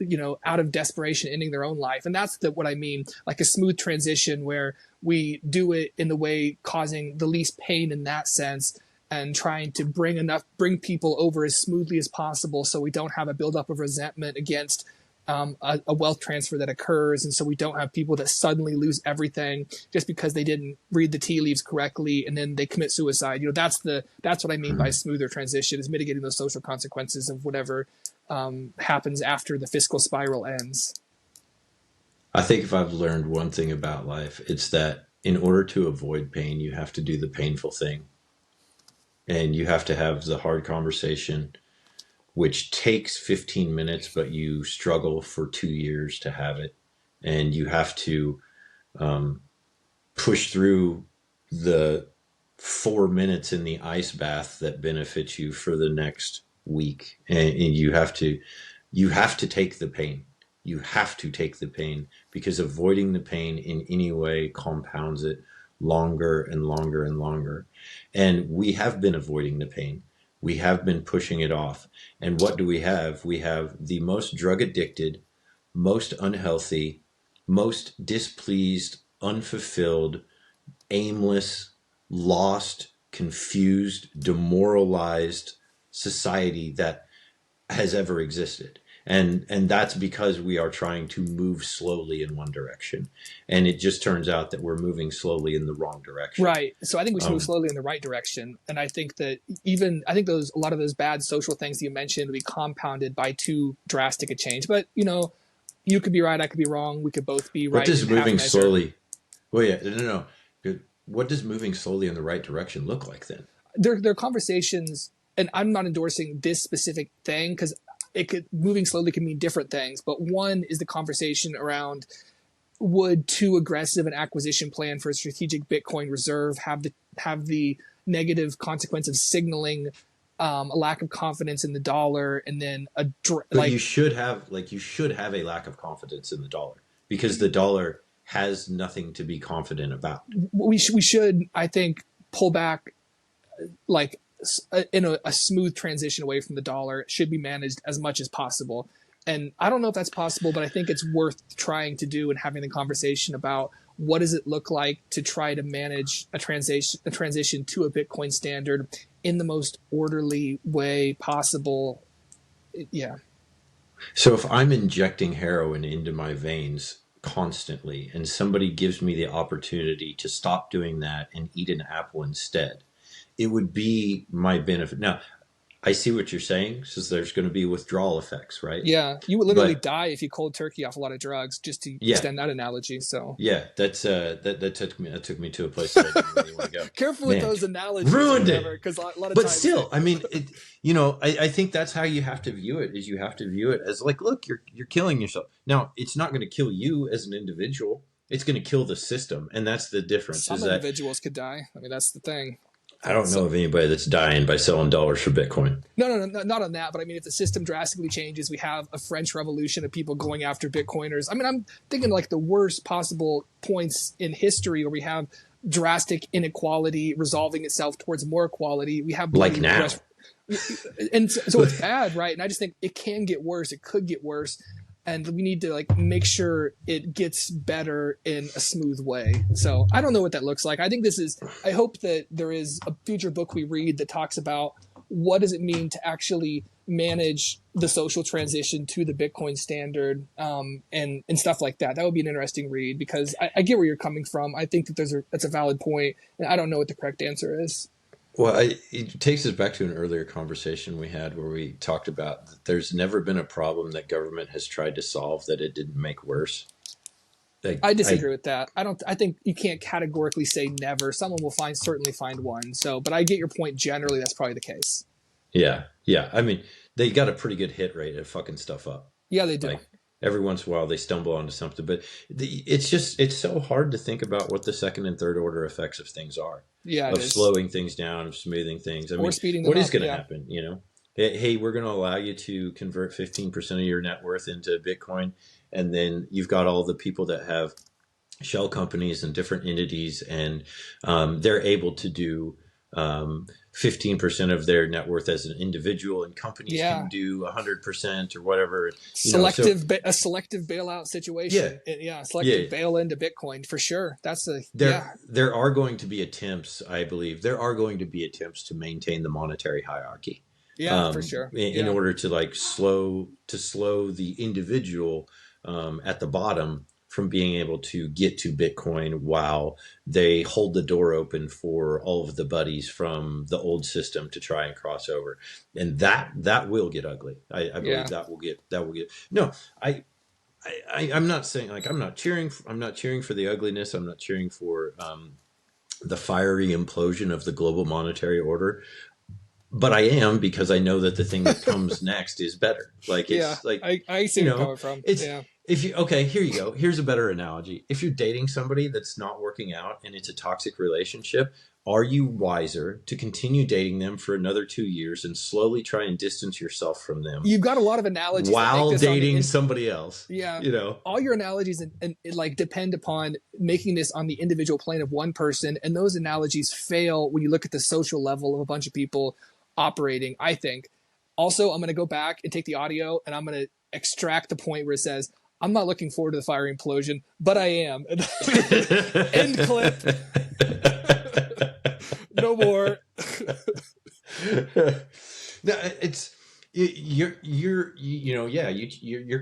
out of desperation ending their own life. And that's what I mean, like a smooth transition where we do it in the way causing the least pain in that sense, and trying to bring people over as smoothly as possible, so we don't have a buildup of resentment against a wealth transfer that occurs. And so we don't have people that suddenly lose everything just because they didn't read the tea leaves correctly and then they commit suicide. That's what I mean by smoother transition, is mitigating those social consequences of whatever happens after the fiscal spiral ends. I think if I've learned one thing about life, it's that in order to avoid pain, you have to do the painful thing, and you have to have the hard conversation, which takes 15 minutes, but you struggle for 2 years to have it. And you have to push through the 4 minutes in the ice bath that benefits you for the next week. And you have to take the pain. You have to take the pain, because avoiding the pain in any way compounds it longer and longer and longer. And we have been avoiding the pain. We have been pushing it off. And what do we have? We have the most drug addicted, most unhealthy, most displeased, unfulfilled, aimless, lost, confused, demoralized society that has ever existed. And that's because we are trying to move slowly in one direction. And it just turns out that we're moving slowly in the wrong direction. Right. So I think we should move slowly in the right direction. And I think that a lot of those bad social things that you mentioned will be compounded by too drastic a change. But, you could be right, I could be wrong. We could both be right. What does moving slowly? Well, yeah, no. What does moving slowly in the right direction look like then? There are conversations, and I'm not endorsing this specific thing, because moving slowly can mean different things. But one is the conversation around, would too aggressive an acquisition plan for a strategic Bitcoin reserve have the negative consequence of signaling a lack of confidence in the dollar, and then you should have a lack of confidence in the dollar, because the dollar has nothing to be confident about. We should, I think, pull back, like, in a smooth transition away from the dollar. It should be managed as much as possible. And I don't know if that's possible, but I think it's worth trying to do and having the conversation about what does it look like to try to manage a transition to a Bitcoin standard in the most orderly way possible. Yeah. So if I'm injecting heroin into my veins constantly, and somebody gives me the opportunity to stop doing that and eat an apple instead, it would be my benefit. Now, I see what you're saying, since there's going to be withdrawal effects, right? Yeah, you would literally die if you cold turkey off a lot of drugs, just to extend that analogy. So yeah, that's that took me to a place that I didn't really want to go. Careful with those analogies, ruined it. Because a lot of but times, still, I mean, I think that's how you have to view it. Is you have to view it as like, look, you're killing yourself. Now, it's not going to kill you as an individual. It's going to kill the system, and that's the difference. Some individuals could die. I mean, that's the thing. I don't know of anybody that's dying by selling dollars for Bitcoin. No, not on that. But I mean, if the system drastically changes, we have a French Revolution of people going after Bitcoiners. I mean, I'm thinking like the worst possible points in history where we have drastic inequality resolving itself towards more equality. We have like now. And so it's bad, right? And I just think it can get worse. It could get worse. And we need to like make sure it gets better in a smooth way. So I don't know what that looks like. I hope that there is a future book we read that talks about what does it mean to actually manage the social transition to the Bitcoin standard, and stuff like that. That would be an interesting read, because I get where you're coming from. I think that that's a valid point, and I don't know what the correct answer is. Well, it takes us back to an earlier conversation we had where we talked about that there's never been a problem that government has tried to solve that it didn't make worse. I disagree with that. I think you can't categorically say never. Someone will certainly find one. So, but I get your point. Generally, that's probably the case. Yeah. I mean, they got a pretty good hit rate at fucking stuff up. Yeah, they do. Every once in a while they stumble onto something, but it's so hard to think about what the second and third order effects of things are, Yeah, it of is. slowing things down, of smoothing things. I Or mean, speeding them what is up. going to Yeah. happen? Hey, we're going to allow you to convert 15% of your net worth into Bitcoin. And then you've got all the people that have shell companies and different entities, and they're able to do 15% of their net worth as an individual, and companies Yeah. can do 100% or whatever. A selective bailout situation. Yeah. Bail into Bitcoin for sure. There are going to be attempts, I believe, to maintain the monetary hierarchy. Yeah, for sure. In order to like slow the individual at the bottom from being able to get to Bitcoin, while they hold the door open for all of the buddies from the old system to try and cross over. And that will get ugly. I believe that will get no, I'm not saying, like, I'm not cheering for the ugliness. I'm not cheering for the fiery implosion of the global monetary order. But I am, because I know that the thing that comes next is better. Like, it's I see where you're coming from. Here you go. Here's a better analogy. If you're dating somebody that's not working out and it's a toxic relationship, are you wiser to continue dating them for another 2 years and slowly try and distance yourself from them? You've got a lot of analogies while dating somebody else. Yeah. All your analogies and like depend upon making this on the individual plane of one person. And those analogies fail when you look at the social level of a bunch of people operating, I think. Also, I'm going to go back and take the audio and I'm going to extract the point where it says, I'm not looking forward to the fiery implosion, but I am. End clip. No more. No, it's you're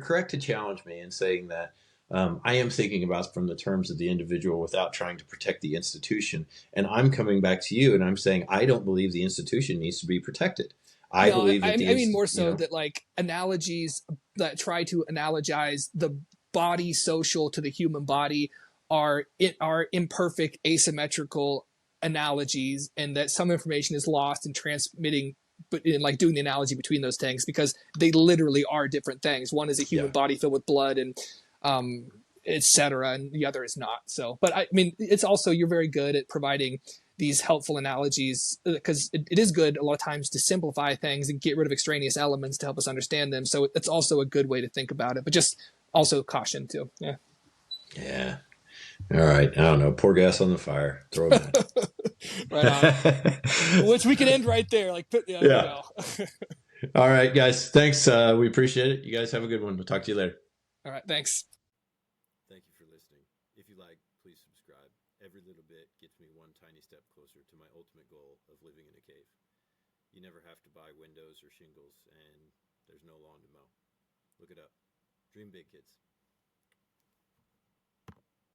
correct to challenge me in saying that I am thinking about from the terms of the individual without trying to protect the institution. And I'm coming back to you and I'm saying I don't believe the institution needs to be protected. I mean more so that like analogies that try to analogize the body social to the human body are imperfect, asymmetrical analogies, and that some information is lost in transmitting, but in like doing the analogy between those things, because they literally are different things. One is a human body filled with blood and etc., and the other is not. So, but I mean, it's also, you're very good at providing these helpful analogies, because it is good a lot of times to simplify things and get rid of extraneous elements to help us understand them. So it's also a good way to think about it, but just also caution too. Yeah. Yeah. All right. I don't know. Pour gas on the fire. Throw it in. Right on. Which we can end right there. Like, yeah. All right, guys. Thanks. We appreciate it. You guys have a good one. We'll talk to you later. All right. Thanks. Thank you for listening. If you like, please subscribe. Every little bit gets me one tiny step closer to my ultimate goal of living in a cave. You never have to buy windows or shingles, and there's no lawn to mow. Look it up. Dream big, kids.